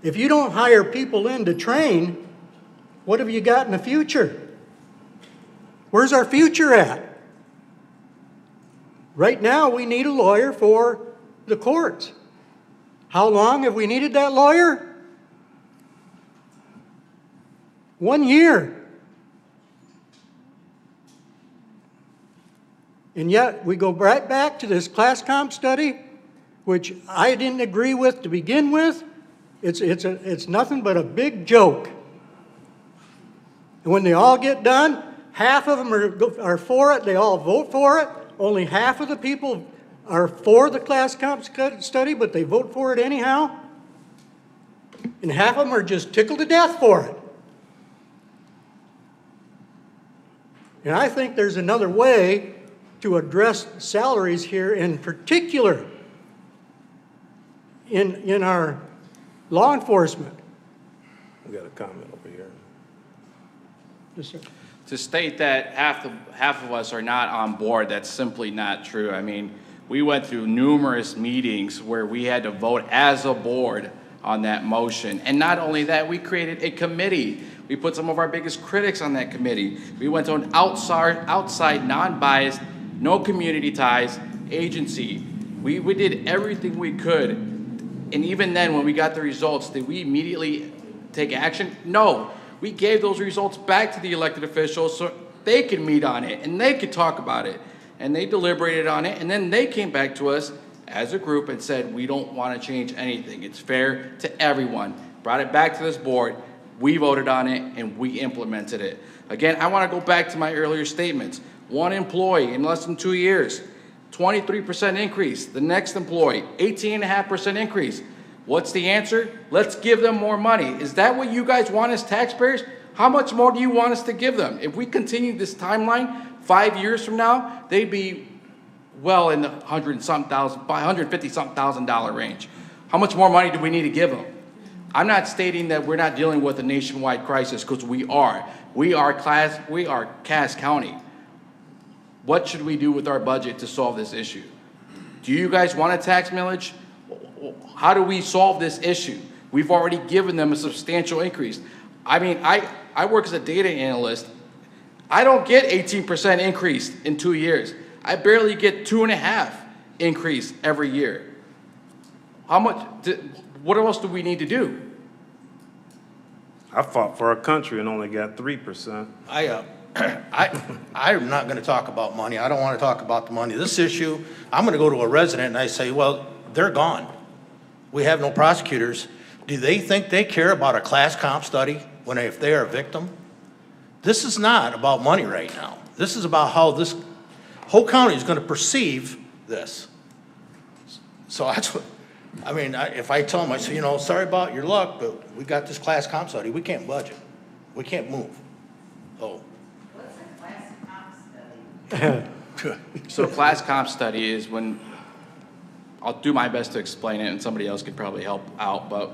S5: If you don't hire people in to train, what have you got in the future? Where's our future at? Right now, we need a lawyer for the courts. How long have we needed that lawyer? 1 year. And yet, we go right back to this class comp study, which I didn't agree with to begin with. It's nothing but a big joke. And when they all get done, half of them are for it, they all vote for it. Only half of the people are for the class comp study, but they vote for it anyhow. And half of them are just tickled to death for it. And I think there's another way to address salaries here, in particular in our law enforcement.
S1: We got a comment over here.
S5: Yes, sir.
S20: To state that half of us are not on board, that's simply not true. I mean, we went through numerous meetings where we had to vote as a board on that motion. And not only that, we created a committee. We put some of our biggest critics on that committee. We went to an outside non-biased, no community ties agency. We did everything we could. And even then, when we got the results, did we immediately take action? No. We gave those results back to the elected officials so they could meet on it and they could talk about it. And they deliberated on it, and then they came back to us as a group and said, we don't want to change anything. It's fair to everyone. Brought it back to this board. We voted on it, and we implemented it. Again, I want to go back to my earlier statements. One employee in less than 2 years, 23% increase. The next employee, 18.5% increase. What's the answer? Let's give them more money. Is that what you guys want as taxpayers? How much more do you want us to give them? If we continue this timeline, 5 years from now, they'd be well in the $150,000 range. How much more money do we need to give them? I'm not stating that we're not dealing with a nationwide crisis, because we are. We are Cass County. What should we do with our budget to solve this issue? Do you guys want a tax millage? How do we solve this issue? We've already given them a substantial increase. I mean, I work as a data analyst. I don't get 18% increase in 2 years. I barely get 2.5% increase every year. What else do we need to do?
S1: I fought for our country and only got 3%.
S19: I'm not going to talk about money. I don't want to talk about the money. This issue, I'm going to go to a resident and I say, well, they're gone. We have no prosecutors. Do they think they care about a class comp study if they are a victim? This is not about money right now. This is about how this whole county is going to perceive this. So that's what, I mean, if I tell them, I say, you know, sorry about your luck, but we got this class comp study. We can't budget. We can't move. Oh.
S14: What's a class comp study?
S20: So class comp study is when, I'll do my best to explain it and somebody else could probably help out, but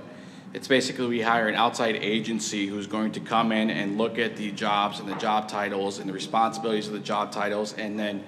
S20: it's basically we hire an outside agency who's going to come in and look at the jobs and the job titles and the responsibilities of the job titles, and then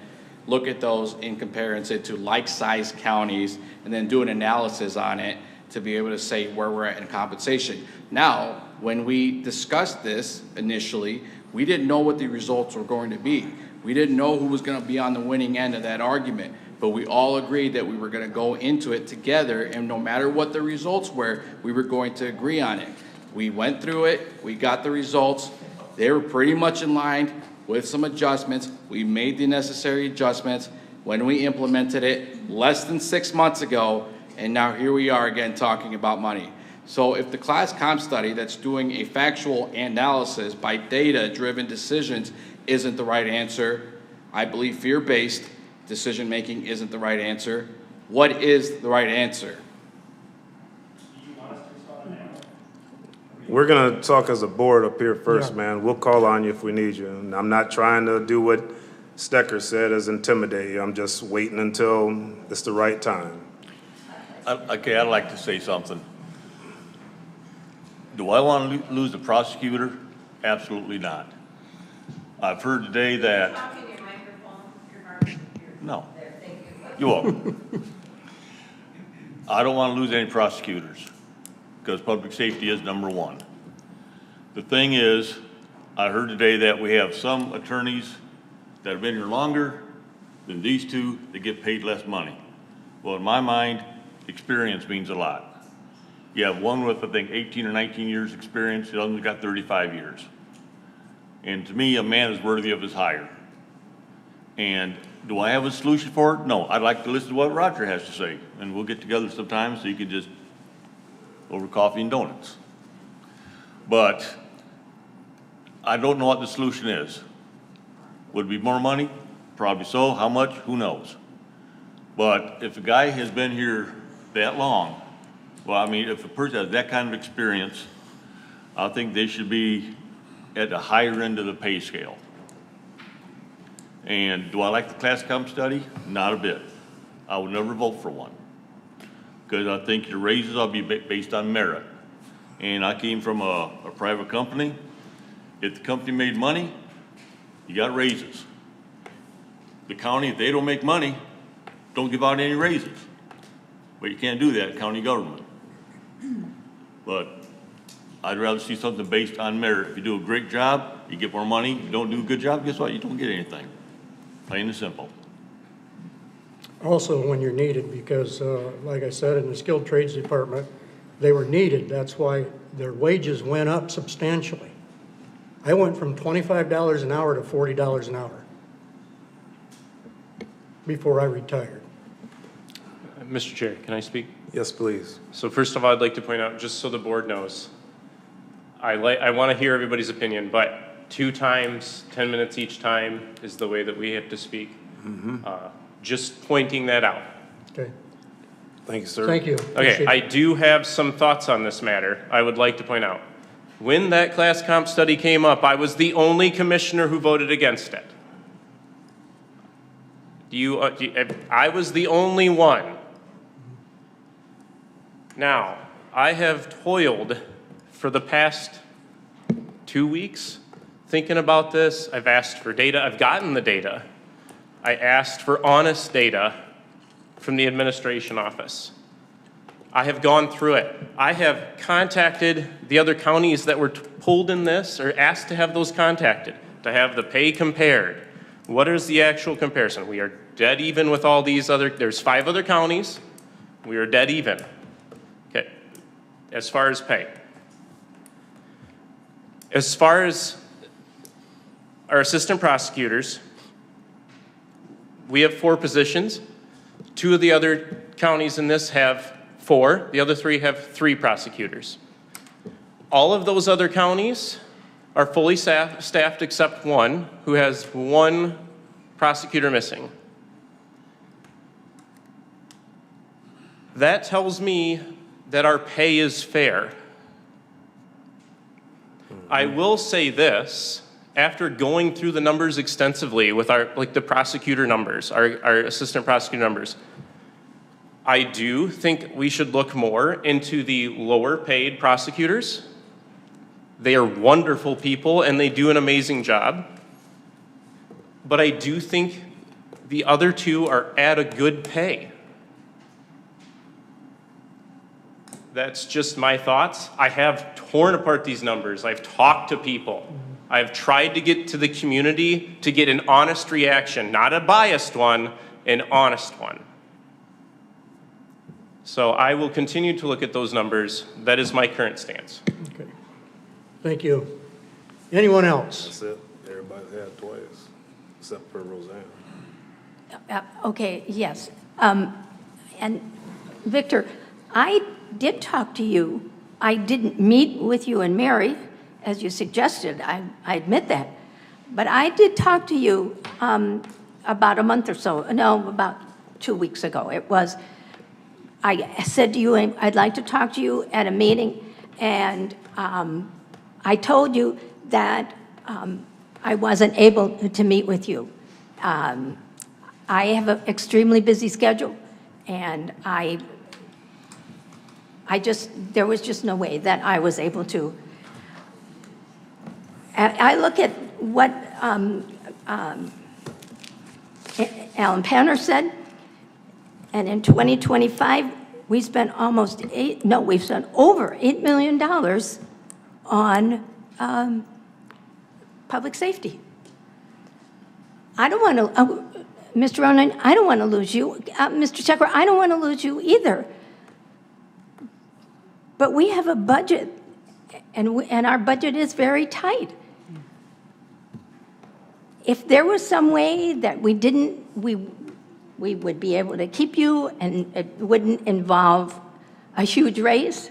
S20: look at those in comparison to like-sized counties, and then do an analysis on it to be able to say where we're at in compensation. Now, when we discussed this initially, we didn't know what the results were going to be. We didn't know who was going to be on the winning end of that argument, but we all agreed that we were going to go into it together, and no matter what the results were, we were going to agree on it. We went through it, we got the results, they were pretty much in line with some adjustments. We made the necessary adjustments when we implemented it less than 6 months ago, and now here we are again talking about money. So if the class comp study that's doing a factual analysis by data-driven decisions isn't the right answer, I believe fear-based decision-making isn't the right answer. What is the right answer?
S1: We're going to talk as a board up here first,
S5: Yeah.
S1: man. We'll call on you if we need you. And I'm not trying to do what Stecker said as intimidate you. I'm just waiting until it's the right time.
S17: Okay, I'd like to say something. Do I want to lose the prosecutor? Absolutely not. I've heard today that... No. You won't. I don't want to lose any prosecutors because public safety is number one. The thing is, I heard today that we have some attorneys that have been here longer than these two that get paid less money. Well, in my mind, experience means a lot. You have one with, I think, 18 or 19 years experience, the other's got 35 years. And to me, a man is worthy of his hire. And do I have a solution for it? No, I'd like to listen to what Roger has to say, and we'll get together sometime so you can just over coffee and donuts. But I don't know what the solution is. Would it be more money? Probably so. How much? Who knows? But if a guy has been here that long, well, I mean, if a person has that kind of experience, I think they should be at the higher end of the pay scale. And do I like the class comp study? Not a bit. I would never vote for one, because I think your raises will be based on merit. And I came from a private company. If the company made money, you got raises. The county, if they don't make money, don't give out any raises. But you can't do that, county government. But I'd rather see something based on merit. If you do a great job, you get more money. If you don't do a good job, guess what? You don't get anything. Plain and simple.
S5: Also, when you're needed, because like I said, in the skilled trades department, they were needed. That's why their wages went up substantially. I went from $25 an hour to $40 an hour before I retired.
S2: Mr. Chair, can I speak?
S1: Yes, please.
S2: So first of all, I'd like to point out, just so the board knows, I want to hear everybody's opinion, but 2 times, 10 minutes each time is the way that we have to speak. Just pointing that out.
S5: Okay.
S1: Thank you, sir.
S5: Thank you.
S2: Okay, I do have some thoughts on this matter I would like to point out. When that class comp study came up, I was the only commissioner who voted against it. I was the only one. Now, I have toiled for the past 2 weeks thinking about this. I've asked for data. I've gotten the data. I asked for honest data from the administration office. I have gone through it. I have contacted the other counties that were pulled in this, or asked to have those contacted, to have the pay compared. What is the actual comparison? We are dead even with all these other, there's 5 other counties. We are dead even. Okay, as far as pay. As far as our assistant prosecutors, we have 4 positions. 2 of the other counties in this have 4. The other 3 have 3 prosecutors. All of those other counties are fully staffed except 1 who has 1 prosecutor missing. That tells me that our pay is fair. I will say this, after going through the numbers extensively with our, like the prosecutor numbers, our assistant prosecutor numbers, I do think we should look more into the lower paid prosecutors. They are wonderful people and they do an amazing job. But I do think the other 2 are at a good pay. That's just my thoughts. I have torn apart these numbers. I've talked to people. I've tried to get to the community to get an honest reaction, not a biased one, an honest one. So I will continue to look at those numbers. That is my current stance.
S5: Okay. Thank you. Anyone else?
S1: That's it. Everybody's had twice, except for Roseanne.
S8: Okay, yes. And Victor, I did talk to you. I didn't meet with you and Mary, as you suggested. I admit that. But I did talk to you about a month or so, no, about 2 weeks ago. I said to you, I'd like to talk to you at a meeting, and I told you that I wasn't able to meet with you. I have an extremely busy schedule, and there was just no way that I was able to. I look at what Alan Panner said, and in 2025, we spent over $8 million on public safety. I don't want to, Mr. Ronan, I don't want to lose you. Mr. Checker, I don't want to lose you either. But we have a budget, and our budget is very tight. If there was some way that we would be able to keep you and it wouldn't involve a huge raise,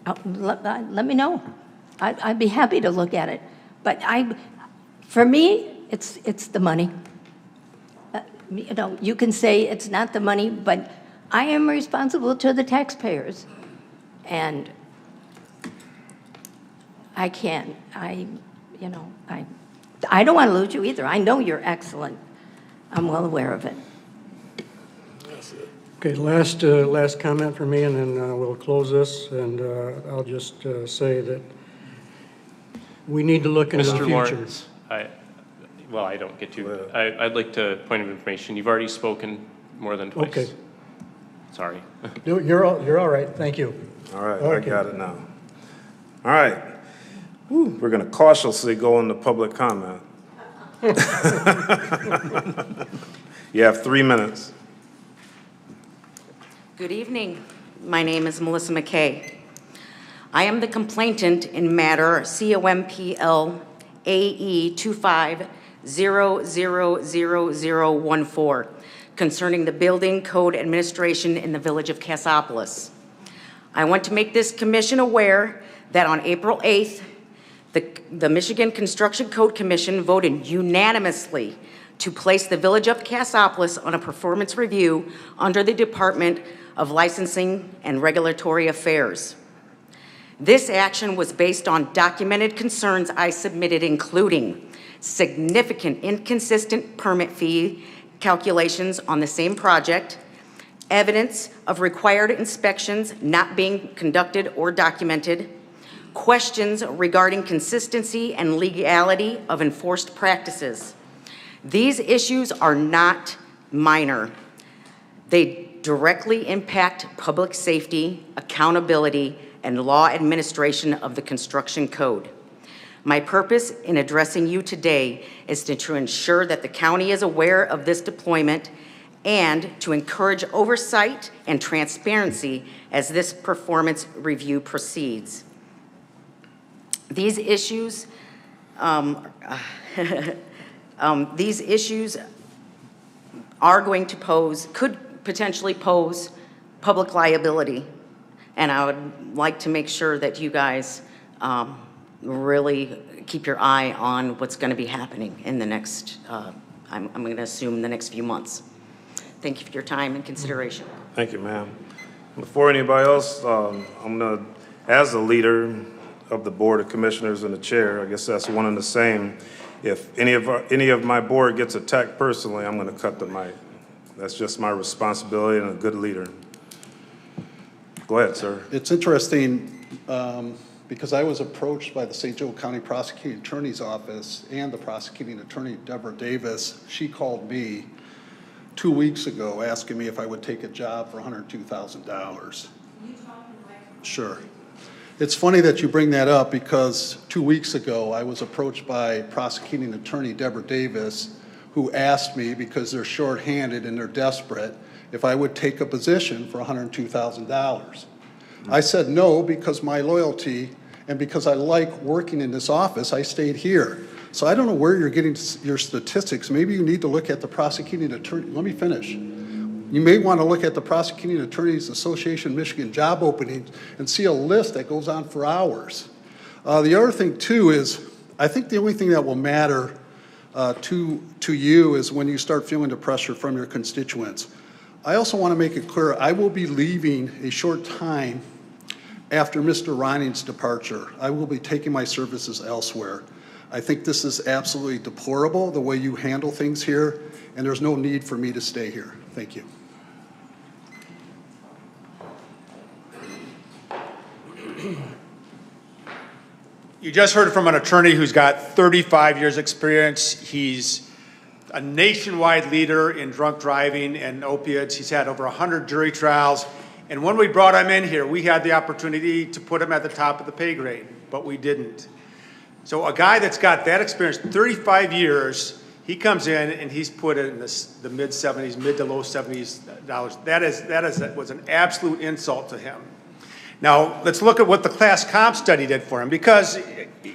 S8: let me know. I'd be happy to look at it. But for me, it's the money. You know, you can say it's not the money, but I am responsible to the taxpayers. And I don't want to lose you either. I know you're excellent. I'm well aware of it.
S5: Okay, last comment from me, and then we'll close this, and I'll just say that we need to look into the
S2: Mr.
S5: future.
S2: Lawrence, I don't get to. I'd like to, point of information, you've already spoken more than twice.
S5: Okay.
S2: Sorry.
S5: You're all right, thank you.
S1: All right,
S5: Okay.
S1: I got it now. All right. Whew, we're going to cautiously go into public comment. You have 3 minutes.
S10: Good evening. My name is Melissa McKay. I am the complainant in matter COMPL AE 25000014 concerning the building code administration in the village of Cassopolis. I want to make this commission aware that on April 8th, the Michigan Construction Code Commission voted unanimously to place the village of Cassopolis on a performance review under the Department of Licensing and Regulatory Affairs. This action was based on documented concerns I submitted, including significant inconsistent permit fee calculations on the same project, evidence of required inspections not being conducted or documented, questions regarding consistency and legality of enforced practices. These issues are not minor. They directly impact public safety, accountability, and law administration of the construction code. My purpose in addressing you today is to ensure that the county is aware of this deployment and to encourage oversight and transparency as this performance review proceeds. These issues, are going to could potentially pose public liability. And I would like to make sure that you guys really keep your eye on what's going to be happening in the next, I'm going to assume the next few months. Thank you for your time and consideration.
S1: Thank you, ma'am. Before anybody else, I'm going to, as the leader of the Board of Commissioners and the chair, I guess that's one and the same. If any of my board gets attacked personally, I'm going to cut the mic. That's just my responsibility and a good leader. Go ahead, sir.
S22: It's interesting because I was approached by the St. Joe County Prosecuting Attorney's Office and the prosecuting attorney, Deborah Davis. She called me 2 weeks ago asking me if I would take a job for $102,000. Sure. It's funny that you bring that up because 2 weeks ago I was approached by prosecuting attorney Deborah Davis, who asked me, because they're shorthanded and they're desperate, if I would take a position for $102,000. I said no because my loyalty and because I like working in this office, I stayed here. So I don't know where you're getting your statistics. Maybe you need to look at the prosecuting attorney. Let me finish. You may want to look at the Prosecuting Attorneys Association Michigan job openings and see a list that goes on for hours. The other thing too is, I think the only thing that will matter to you is when you start feeling the pressure from your constituents. I also want to make it clear, I will be leaving a short time after Mr. Roning's departure. I will be taking my services elsewhere. I think this is absolutely deplorable, the way you handle things here, and there's no need for me to stay here. Thank you.
S9: You just heard from an attorney who's got 35 years experience. He's a nationwide leader in drunk driving and opiates. He's had over 100 jury trials. And when we brought him in here, we had the opportunity to put him at the top of the pay grade, but we didn't. So a guy that's got that experience, 35 years, He comes in and he's put it in the mid-70s, mid to low 70s dollars. That was an absolute insult to him. Now, let's look at what the class comp study did for him, because,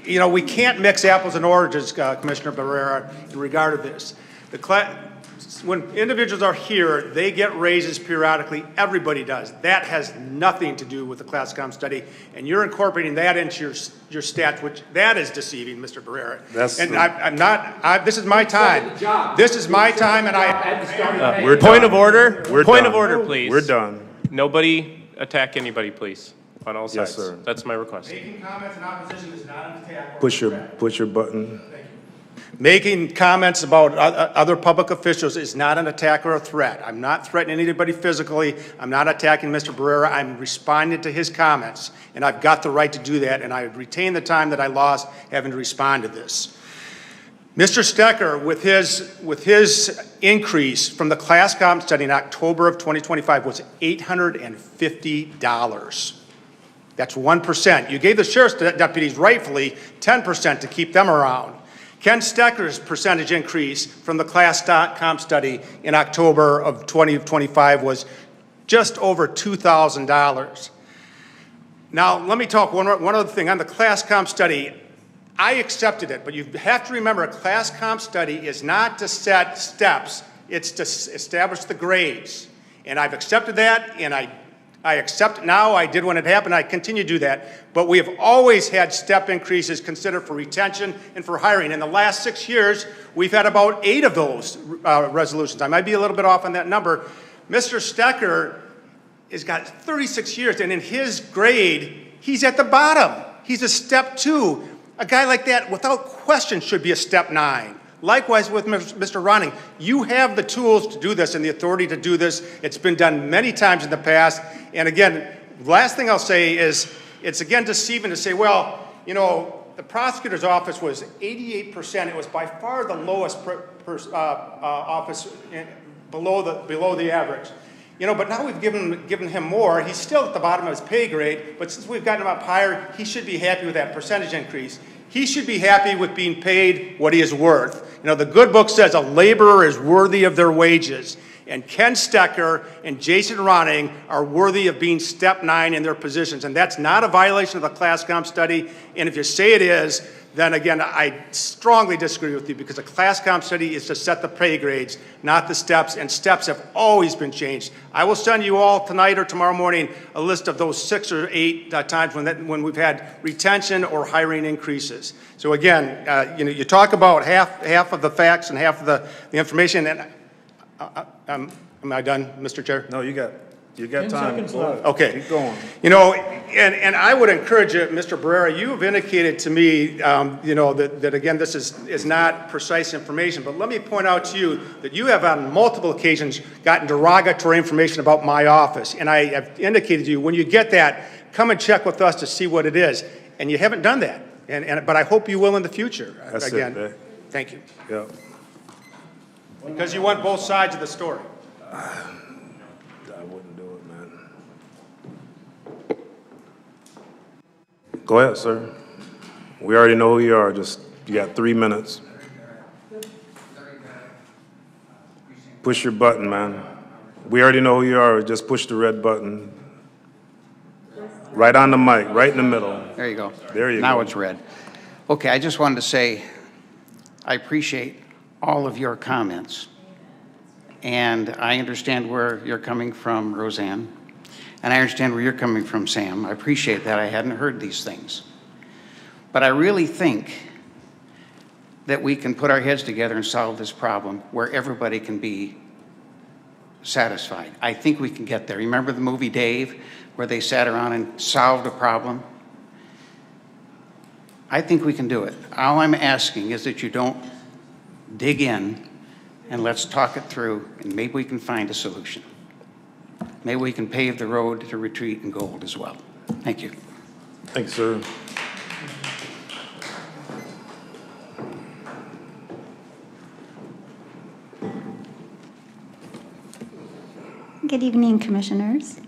S9: you know, we can't mix apples and oranges, Commissioner Barrera, in regard to this. When individuals are here, they get raises periodically. Everybody does. That has nothing to do with the class comp study, and you're incorporating that into your stats, which that is deceiving, Mr. Barrera. This is my time. This is my time, and I.
S2: Point of order. Point
S1: done.
S2: of order, please.
S1: We're done.
S2: Nobody attack anybody, please, on all
S1: Yes,
S2: sides.
S1: sir.
S2: That's my request.
S9: Making comments in opposition is not an attack.
S1: Push your button.
S9: Making comments about other public officials is not an attack or a threat. I'm not threatening anybody physically. I'm not attacking Mr. Barrera. I'm responding to his comments, and I've got the right to do that, and I retain the time that I lost having to respond to this. Mr. Stecker, with his increase from the class comp study in October of 2025 was $850. That's 1%. You gave the sheriff's deputies rightfully 10% to keep them around. Ken Stecker's percentage increase from the class comp study in October of 2025 was just over $2,000. Now, let me talk one other thing. On the class comp study, I accepted it, but you have to remember a class comp study is not to set steps, it's to establish the grades. And I've accepted that, and I accept it now. I did when it happened. I continue to do that. But we have always had step increases considered for retention and for hiring. In the last 6 years, we've had about 8 of those resolutions. I might be a little bit off on that number. Mr. Stecker has got 36 years, and in his grade, he's at the bottom. He's a step 2. A guy like that, without question, should be a step 9. Likewise with Mr. Ronning, you have the tools to do this and the authority to do this. It's been done many times in the past. And again, last thing I'll say is, it's again deceiving to say, well, you know, the prosecutor's office was 88%. It was by far the lowest office below the average. You know, but now we've given him more. He's still at the bottom of his pay grade, but since we've gotten him up higher, he should be happy with that percentage increase. He should be happy with being paid what he is worth. You know, the good book says a laborer is worthy of their wages. And Ken Stecker and Jason Ronning are worthy of being step 9 in their positions. And that's not a violation of the class comp study. And if you say it is, then again, I strongly disagree with you, because a class comp study is to set the pay grades, not the steps, and steps have always been changed. I will send you all tonight or tomorrow morning a list of those 6 or 8 times when we've had retention or hiring increases. So again, you know, you talk about half of the facts and half of the information, and am I done, Mr. Chair?
S1: No, you got 10
S9: time.
S1: seconds left.
S9: Okay.
S1: Keep going.
S9: You know, and I would encourage you, Mr. Barrera, you have indicated to me, you know, that again, this is not precise information, but let me point out to you that you have on multiple occasions gotten derogatory information about my office. And I have indicated to you, when you get that, come and check with us to see what it is. And you haven't done that. But I hope you will in the future.
S1: That's
S9: again,
S1: it,
S9: thank you.
S1: Yeah.
S9: Because you want both sides of the story.
S1: I wouldn't do it, man. Go ahead, sir. We already know who you are. You got 3 minutes. Push your button, man. We already know who you are. Just push the red button. Right on the mic, right in the middle.
S6: There you go.
S1: There you go.
S6: Now it's red. Okay, I just wanted to say I appreciate all of your comments. And I understand where you're coming from, Roseanne. And I understand where you're coming from, Sam. I appreciate that. I hadn't heard these things. But I really think that we can put our heads together and solve this problem where everybody can be satisfied. I think we can get there. Remember the movie Dave, where they sat around and solved a problem? I think we can do it. All I'm asking is that you don't dig in, and let's talk it through, and maybe we can find a solution. Maybe we can pave the road to retreat and gold as well. Thank you.
S1: Thanks, sir.
S7: Good evening, Commissioners.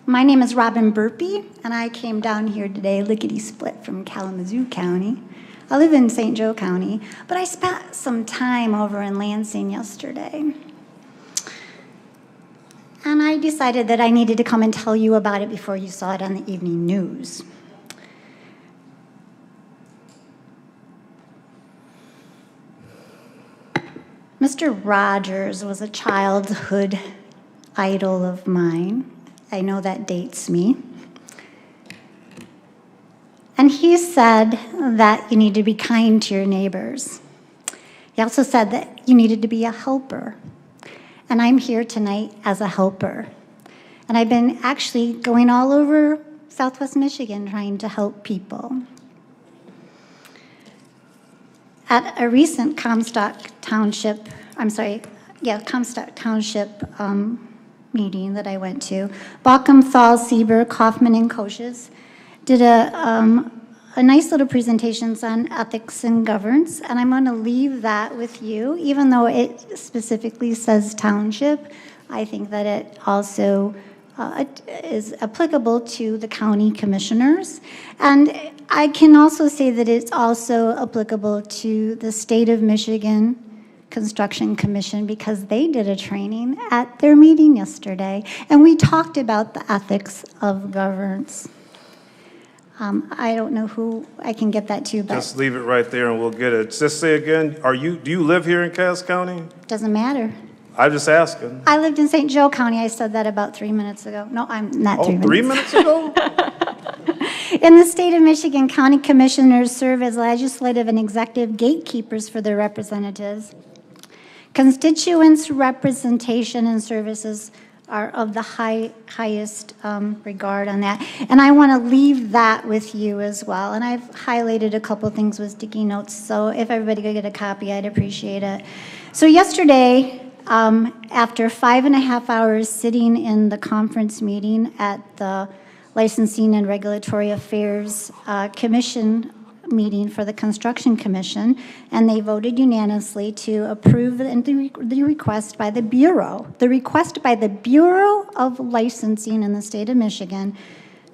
S7: My name is Robin Burpee, and I came down here today lickety-split from Kalamazoo County. I live in St. Joe County, but I spent some time over in Lansing yesterday. And I decided that I needed to come and tell you about it before you saw it on the evening news. Mr. Rogers was a childhood idol of mine. I know that dates me. And he said that you need to be kind to your neighbors. He also said that you needed to be a helper. And I'm here tonight as a helper. And I've been actually going all over Southwest Michigan trying to help people. At a recent Comstock Township meeting that I went to, Bauckham, Thal, Sieber, Kaufman, and Koches did a nice little presentations on ethics and governance, and I'm going to leave that with you. Even though it specifically says township, I think that it also is applicable to the county commissioners. And I can also say that it's also applicable to the State of Michigan Construction Commission, because they did a training at their meeting yesterday, and we talked about the ethics of governance. I don't know who I can get that to, but
S1: Just leave it right there and we'll get it. Just say again, do you live here in Cass County?
S7: doesn't matter.
S1: I'm just asking.
S7: I lived in St. Joe County. I said that about 3 minutes ago. No, I'm not 3 minutes.
S1: 3 minutes ago?
S7: In the state of Michigan, county commissioners serve as legislative and executive gatekeepers for their representatives. Constituents' representation and services are of the highest regard on that. And I want to leave that with you as well. And I've highlighted a couple things with sticky notes, so if everybody could get a copy, I'd appreciate it. So yesterday, after 5.5 hours sitting in the conference meeting at the Licensing and Regulatory Affairs Commission meeting for the Construction Commission, and they voted unanimously to approve the request by the Bureau. The request by the Bureau of Licensing in the state of Michigan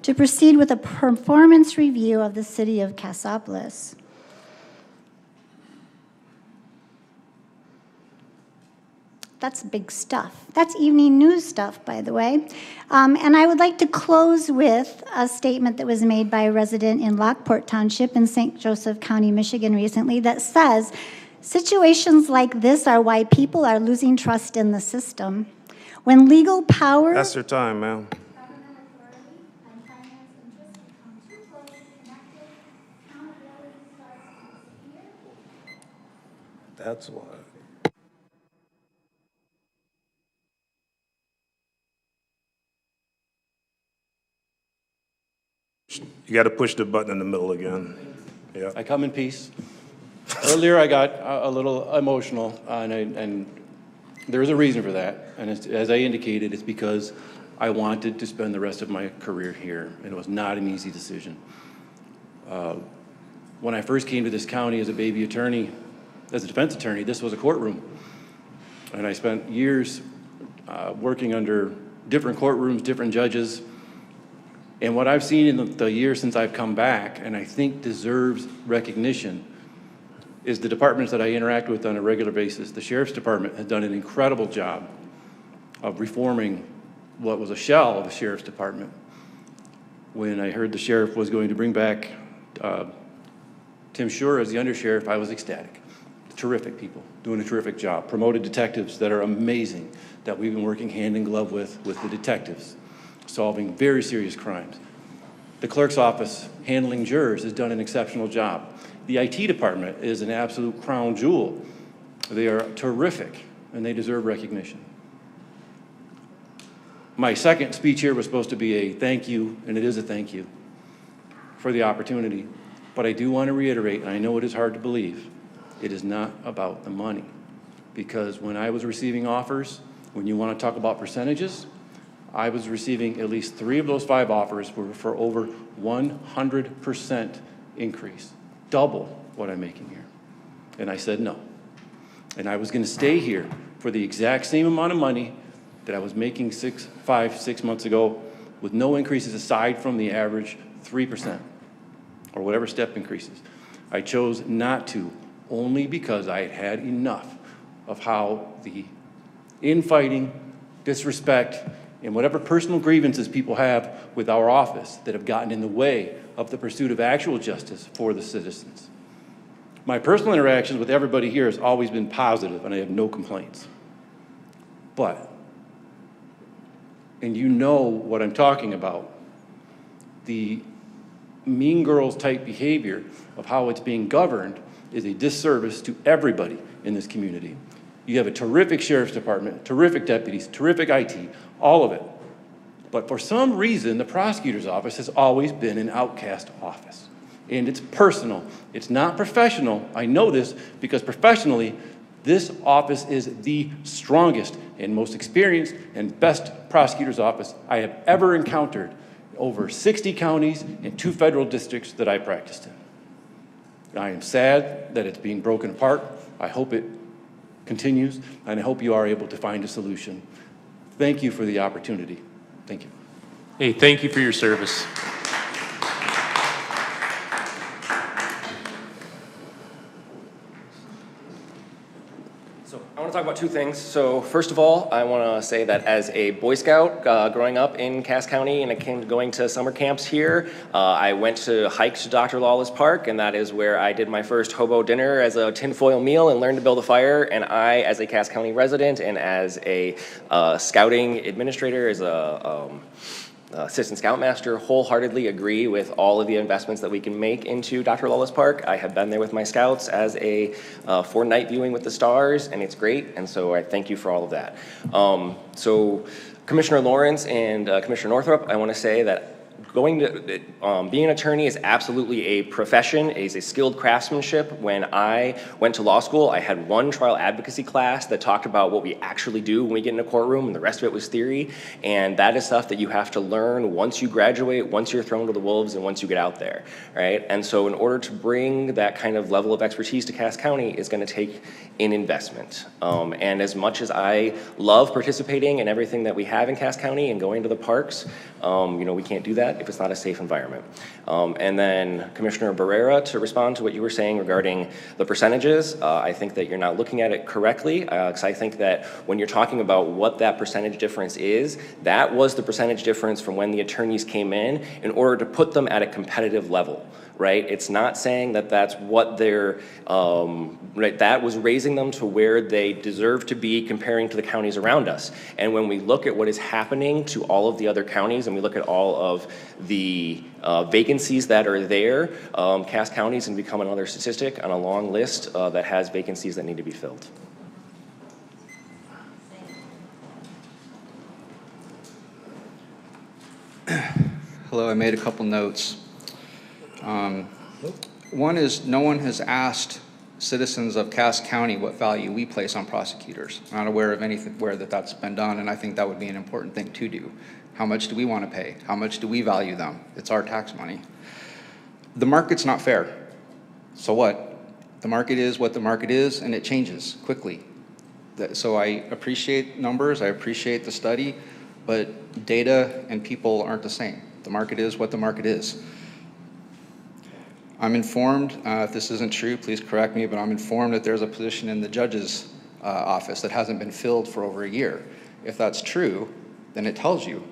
S7: to proceed with a performance review of the city of Cassopolis. That's big stuff. That's evening news stuff, by the way. And I would like to close with a statement that was made by a resident in Lockport Township in St. Joseph County, Michigan recently that says, situations like this are why people are losing trust in the system. When legal power...
S1: That's your time, ma'am. That's why. You got to push the button in the middle again. Yeah.
S11: I come in peace. Earlier, I got a little emotional, and there's a reason for that. And as I indicated, it's because I wanted to spend the rest of my career here, and it was not an easy decision. When I first came to this county as a baby attorney, as a defense attorney, this was a courtroom. And I spent years working under different courtrooms, different judges. And what I've seen in the years since I've come back, and I think deserves recognition, is the departments that I interact with on a regular basis. The Sheriff's Department has done an incredible job of reforming what was a shell of the Sheriff's Department. When I heard the sheriff was going to bring back Tim Schur as the undersheriff, I was ecstatic. Terrific people, doing a terrific job. Promoted detectives that are amazing, that we've been working hand in glove with the detectives, solving very serious crimes. The clerk's office handling jurors has done an exceptional job. The IT department is an absolute crown jewel. They are terrific, and they deserve recognition. My second speech here was supposed to be a thank you, and it is a thank you for the opportunity. But I do want to reiterate, and I know it is hard to believe, it is not about the money. Because when I was receiving offers, when you want to talk about percentages, I was receiving at least 3 of those 5 offers were for over 100% increase, double what I'm making here. And I said no. And I was going to stay here for the exact same amount of money that I was making 6 months ago, with no increases aside from the average 3% or whatever step increases. I chose not to, only because I had had enough of how the infighting, disrespect, and whatever personal grievances people have with our office that have gotten in the way of the pursuit of actual justice for the citizens. My personal interactions with everybody here has always been positive, and I have no complaints. But, and you know what I'm talking about, the mean girls type behavior of how it's being governed is a disservice to everybody in this community. You have a terrific sheriff's department, terrific deputies, terrific IT, all of it. But for some reason, the prosecutor's office has always been an outcast office. And it's personal. It's not professional. I know this because professionally, this office is the strongest and most experienced and best prosecutor's office I have ever encountered in over 60 counties and 2 federal districts that I practiced in. I am sad that it's being broken apart. I hope it continues, and I hope you are able to find a solution. Thank you for the opportunity. Thank you.
S2: Hey, thank you for your service.
S13: So I want to talk about 2 things. So first of all, I want to say that as a Boy Scout growing up in Cass County and I came going to summer camps here, I went to hike to Dr. Lawless Park, and that is where I did my first hobo dinner as a tinfoil meal and learned to build a fire. And I, as a Cass County resident and as a scouting administrator, as a Assistant Scoutmaster, wholeheartedly agree with all of the investments that we can make into Dr. Lawless Park. I have been there with my scouts as a for night viewing with the stars, and it's great, and so I thank you for all of that. So Commissioner Lawrence and Commissioner Northrup, I want to say that being an attorney is absolutely a profession, is a skilled craftsmanship. When I went to law school, I had 1 trial advocacy class that talked about what we actually do when we get in a courtroom, and the rest of it was theory. And that is stuff that you have to learn once you graduate, once you're thrown to the wolves, and once you get out there, right? And so in order to bring that kind of level of expertise to Cass County is going to take an investment. And as much as I love participating in everything that we have in Cass County and going to the parks, you know, we can't do that if it's not a safe environment. And then Commissioner Barrera, to respond to what you were saying regarding the percentages, I think that you're not looking at it correctly, because I think that when you're talking about what that percentage difference is, that was the percentage difference from when the attorneys came in order to put them at a competitive level. Right? It's not saying that that's what they're, right, that was raising them to where they deserve to be comparing to the counties around us. And when we look at what is happening to all of the other counties and we look at all of the vacancies that are there, Cass County is going to become another statistic on a long list that has vacancies that need to be filled.
S12: Hello, I made a couple notes. One is no one has asked citizens of Cass County what value we place on prosecutors. I'm not aware of anywhere that that's been done, and I think that would be an important thing to do. How much do we want to pay? How much do we value them? It's our tax money. The market's not fair. So what? The market is what the market is, and it changes quickly. So I appreciate numbers, I appreciate the study, but data and people aren't the same. The market is what the market is. I'm informed, if this isn't true, please correct me, but I'm informed that there's a position in the judge's office that hasn't been filled for over a year. If that's true, then it tells you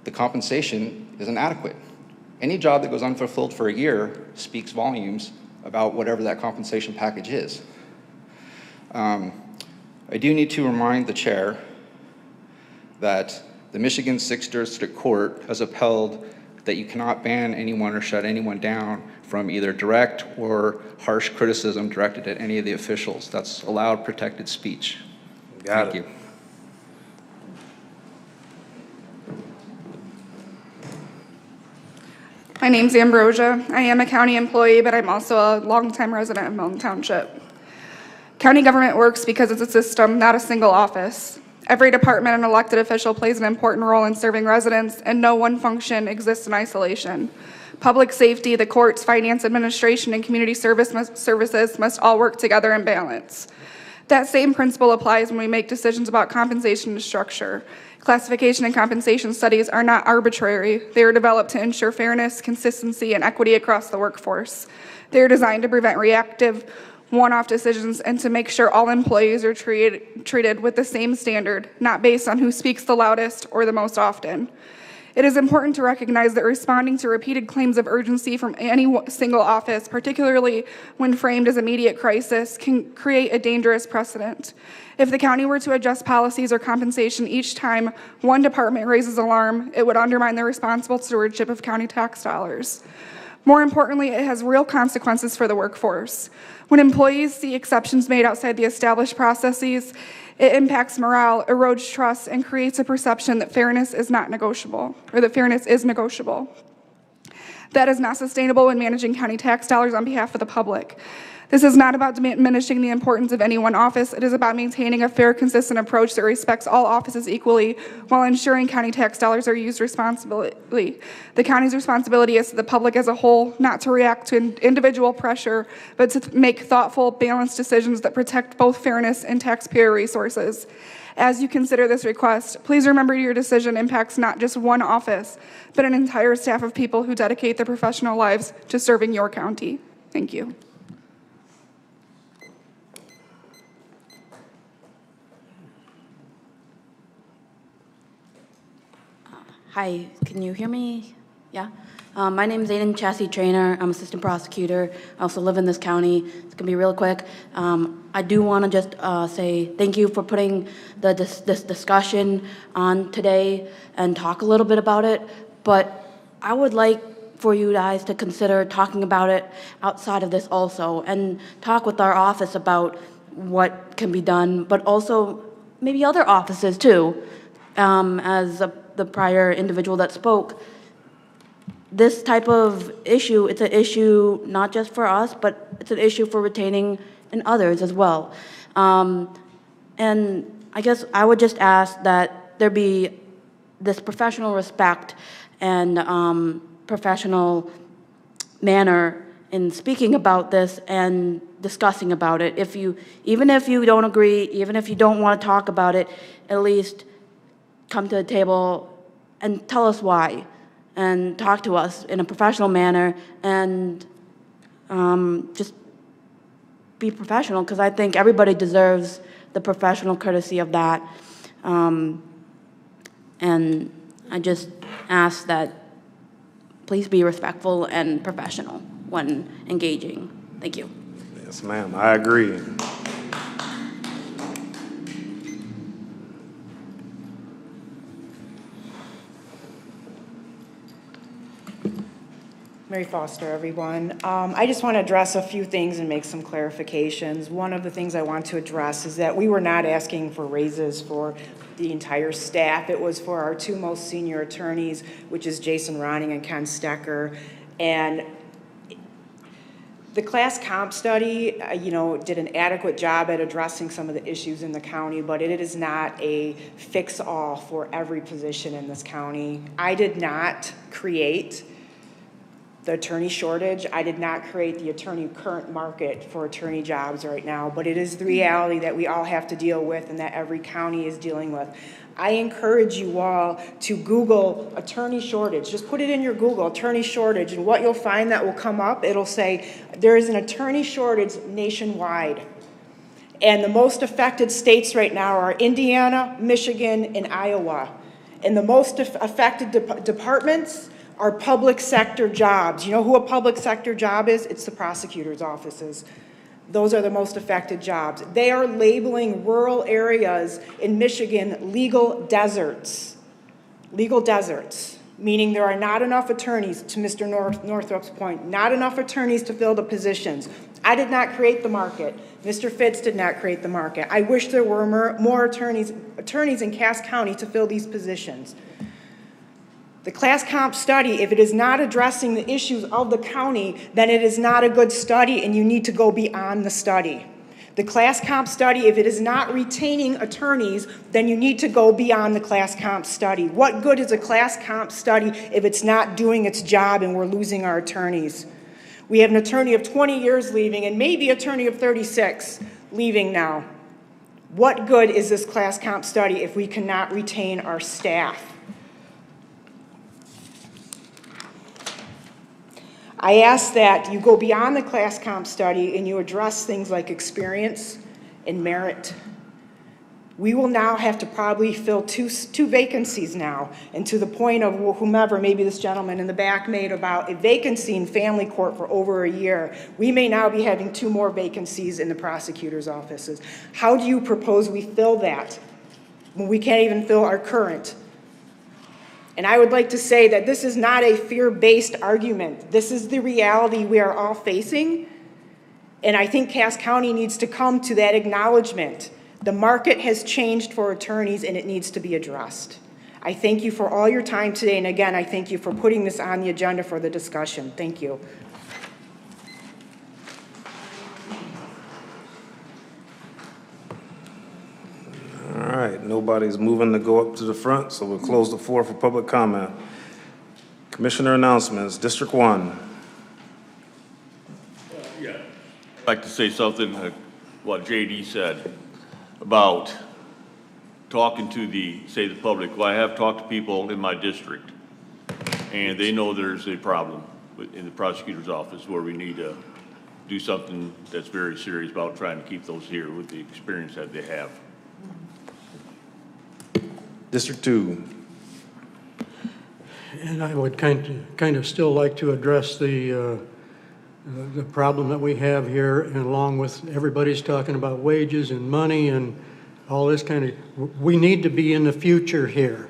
S12: the compensation is inadequate. Any job that goes unfulfilled for a year speaks volumes about whatever that compensation package is. I do need to remind the chair that the Michigan 6th District Court has upheld that you cannot ban anyone or shut anyone down from either direct or harsh criticism directed at any of the officials. That's allowed protected speech. Thank you.
S15: My name's Ambrosia. I am a county employee, but I'm also a longtime resident of Milton Township. County government works because it's a system, not a single office. Every department and elected official plays an important role in serving residents, and no one function exists in isolation. Public safety, the courts, finance, administration, and community services must all work together in balance. That same principle applies when we make decisions about compensation and structure. Classification and compensation studies are not arbitrary. They are developed to ensure fairness, consistency, and equity across the workforce. They are designed to prevent reactive, one-off decisions and to make sure all employees are treated with the same standard, not based on who speaks the loudest or the most often. It is important to recognize that responding to repeated claims of urgency from any single office, particularly when framed as immediate crisis, can create a dangerous precedent. If the county were to adjust policies or compensation each time one department raises alarm, it would undermine the responsible stewardship of county tax dollars. More importantly, it has real consequences for the workforce. When employees see exceptions made outside the established processes, it impacts morale, erodes trust, and creates a perception that fairness is not negotiable, or that fairness is negotiable. That is not sustainable when managing county tax dollars on behalf of the public. This is not about diminishing the importance of any one office. It is about maintaining a fair, consistent approach that respects all offices equally while ensuring county tax dollars are used responsibly. The county's responsibility is to the public as a whole, not to react to individual pressure, but to make thoughtful, balanced decisions that protect both fairness and taxpayer resources. As you consider this request, please remember your decision impacts not just one office, but an entire staff of people who dedicate their professional lives to serving your county. Thank you.
S16: Hi, can you hear me? Yeah? My name is Aiden Chassie Trainer. I'm assistant prosecutor. I also live in this county. It's going to be real quick. I do want to just say thank you for putting this discussion on today and talk a little bit about it. But I would like for you guys to consider talking about it outside of this also and talk with our office about what can be done, but also maybe other offices too. The prior individual that spoke, this type of issue, it's an issue not just for us, but it's an issue for retaining and others as well. And I guess I would just ask that there be this professional respect and professional manner in speaking about this and discussing about it. Even if you don't agree, even if you don't want to talk about it, at least come to the table and tell us why and talk to us in a professional manner and just be professional, because I think everybody deserves the professional courtesy of that. And I just ask that please be respectful and professional when engaging. Thank you.
S1: Yes, ma'am, I agree.
S18: Mary Foster, everyone. I just want to address a few things and make some clarifications. One of the things I want to address is that we were not asking for raises for the entire staff. It was for our two most senior attorneys, which is Jason Ronning and Ken Stecker. And the class comp study, did an adequate job at addressing some of the issues in the county, but it is not a fix-all for every position in this county. I did not create the attorney shortage. I did not create the current market for attorney jobs right now, but it is the reality that we all have to deal with and that every county is dealing with. I encourage you all to Google attorney shortage. Just put it in your Google, attorney shortage, and what you'll find that will come up, it'll say there is an attorney shortage nationwide. And the most affected states right now are Indiana, Michigan, and Iowa. And the most affected departments are public sector jobs. You know who a public sector job is? It's the prosecutor's offices. Those are the most affected jobs. They are labeling rural areas in Michigan legal deserts. Legal deserts, meaning there are not enough attorneys, to Mr. Northrup's point, not enough attorneys to fill the positions. I did not create the market. Mr. Fitz did not create the market. I wish there were more attorneys in Cass County to fill these positions. The class comp study, if it is not addressing the issues of the county, then it is not a good study and you need to go beyond the study. The class comp study, if it is not retaining attorneys, then you need to go beyond the class comp study. What good is a class comp study if it's not doing its job and we're losing our attorneys? We have an attorney of 20 years leaving and maybe an attorney of 36 leaving now. What good is this class comp study if we cannot retain our staff? I ask that you go beyond the class comp study and you address things like experience and merit. We will now have to probably fill two vacancies now, and to the point of whomever, maybe this gentleman in the back made about a vacancy in family court for over a year. We may now be having 2 more vacancies in the prosecutor's offices. How do you propose we fill that when we can't even fill our current? And I would like to say that this is not a fear-based argument. This is the reality we are all facing, and I think Cass County needs to come to that acknowledgement. The market has changed for attorneys, and it needs to be addressed. I thank you for all your time today, and again, I thank you for putting this on the agenda for the discussion. Thank you.
S1: All right, nobody's moving to go up to the front, so we'll close the floor for public comment. Commissioner announcements, District 1.
S17: I'd like to say something like what JD said about talking to the public. Well, I have talked to people in my district, and they know there's a problem in the prosecutor's office where we need to do something that's very serious about trying to keep those here with the experience that they have.
S1: District 2.
S5: And I would kind of still like to address the problem that we have here, and along with everybody's talking about wages and money and all this kind of, we need to be in the future here,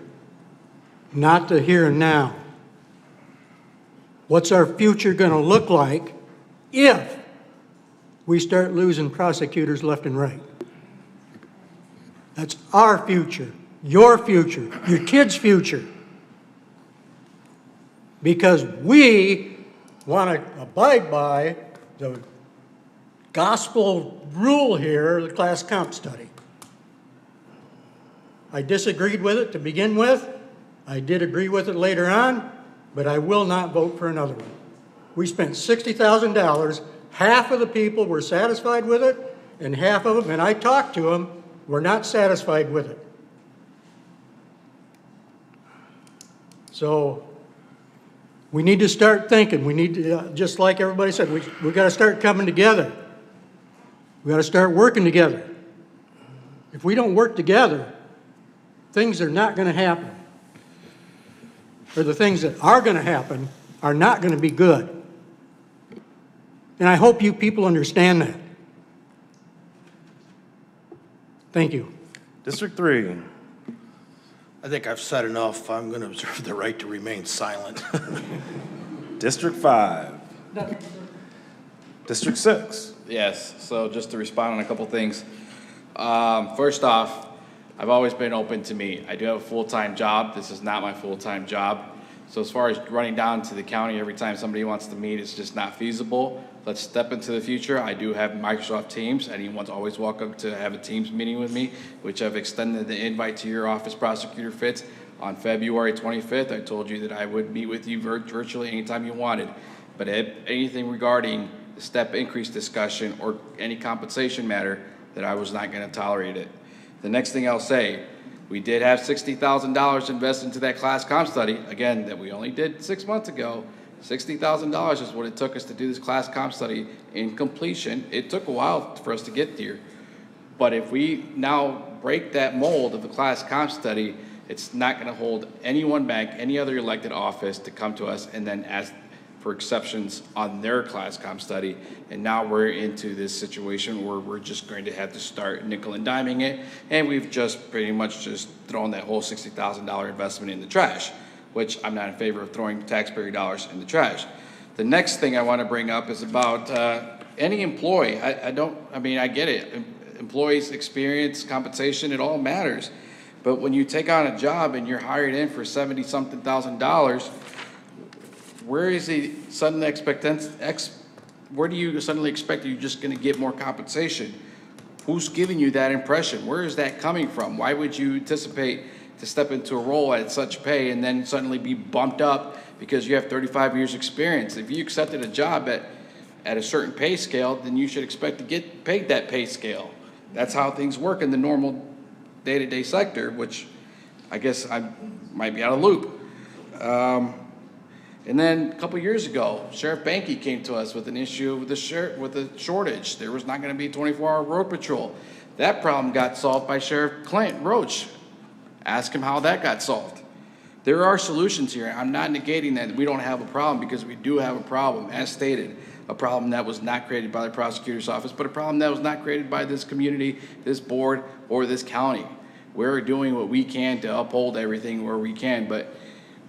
S5: not the here and now. What's our future going to look like if we start losing prosecutors left and right? That's our future, your kids' future. Because we want to abide by the gospel rule here, the class comp study. I disagreed with it to begin with. I did agree with it later on, but I will not vote for another one. We spent $60,000. Half of the people were satisfied with it, and half of them, and I talked to them, were not satisfied with it. So we need to start thinking. We need to, just like everybody said, we got to start coming together. We got to start working together. If we don't work together, things are not going to happen. Or the things that are going to happen are not going to be good. And I hope you people understand that. Thank you.
S1: District 3.
S19: I think I've said enough. I'm going to reserve the right to remain silent.
S1: District 5. District 6.
S20: Yes, so just to respond on a couple things. First off, I've always been open to meet. I do have a full-time job. This is not my full-time job. So as far as running down to the county every time somebody wants to meet, it's just not feasible. Let's step into the future. I do have Microsoft Teams. Anyone's always welcome to have a Teams meeting with me, which I've extended the invite to your office, Prosecutor Fitz. On February 25th, I told you that I would meet with you virtually anytime you wanted. But anything regarding the step increase discussion or any compensation matter, that I was not going to tolerate it. The next thing I'll say, we did have $60,000 invested into that class comp study, again, that we only did 6 months ago. $60,000 is what it took us to do this class comp study in completion. It took a while for us to get there. But if we now break that mold of the class comp study, it's not going to hold anyone back, any other elected office, to come to us and then ask for exceptions on their class comp study. And now we're into this situation where we're just going to have to start nickel and diming it. And we've just pretty much just thrown that whole $60,000 investment in the trash, which I'm not in favor of throwing taxpayer dollars in the trash. The next thing I want to bring up is about any employee. I get it. Employees' experience, compensation, it all matters. But when you take on a job and you're hired in for $70-something thousand, where is the sudden where do you suddenly expect that you're just going to get more compensation? Who's giving you that impression? Where is that coming from? Why would you anticipate to step into a role at such pay and then suddenly be bumped up because you have 35 years experience? If you accepted a job at a certain pay scale, then you should expect to get paid that pay scale. That's how things work in the normal day-to-day sector, which I guess I might be out of loop. And then a couple years ago, Sheriff Banky came to us with an issue with the shortage. There was not going to be 24-hour road patrol. That problem got solved by Sheriff Clint Roach. Ask him how that got solved. There are solutions here. I'm not negating that we don't have a problem, because we do have a problem, as stated. A problem that was not created by the prosecutor's office, but a problem that was not created by this community, this board, or this county. We're doing what we can to uphold everything where we can, but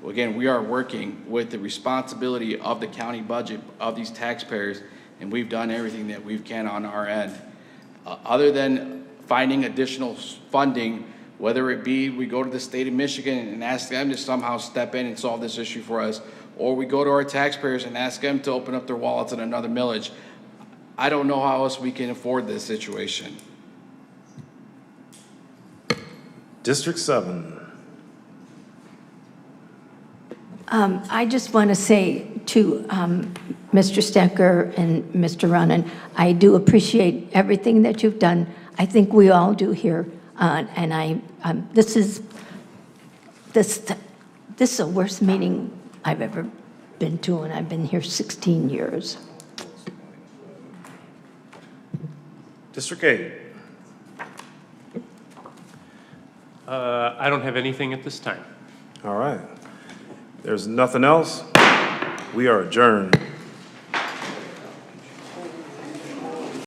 S20: again, we are working with the responsibility of the county budget, of these taxpayers, and we've done everything that we can on our end. Other than finding additional funding, whether it be we go to the state of Michigan and ask them to somehow step in and solve this issue for us, or we go to our taxpayers and ask them to open up their wallets in another millage. I don't know how else we can afford this situation.
S1: District 7.
S8: I just want to say to Mr. Stecker and Mr. Runnan, I do appreciate everything that you've done. I think we all do here. And this is the worst meeting I've ever been to, and I've been here 16 years.
S1: District 8.
S2: I don't have anything at this time.
S1: All right. There's nothing else. We are adjourned.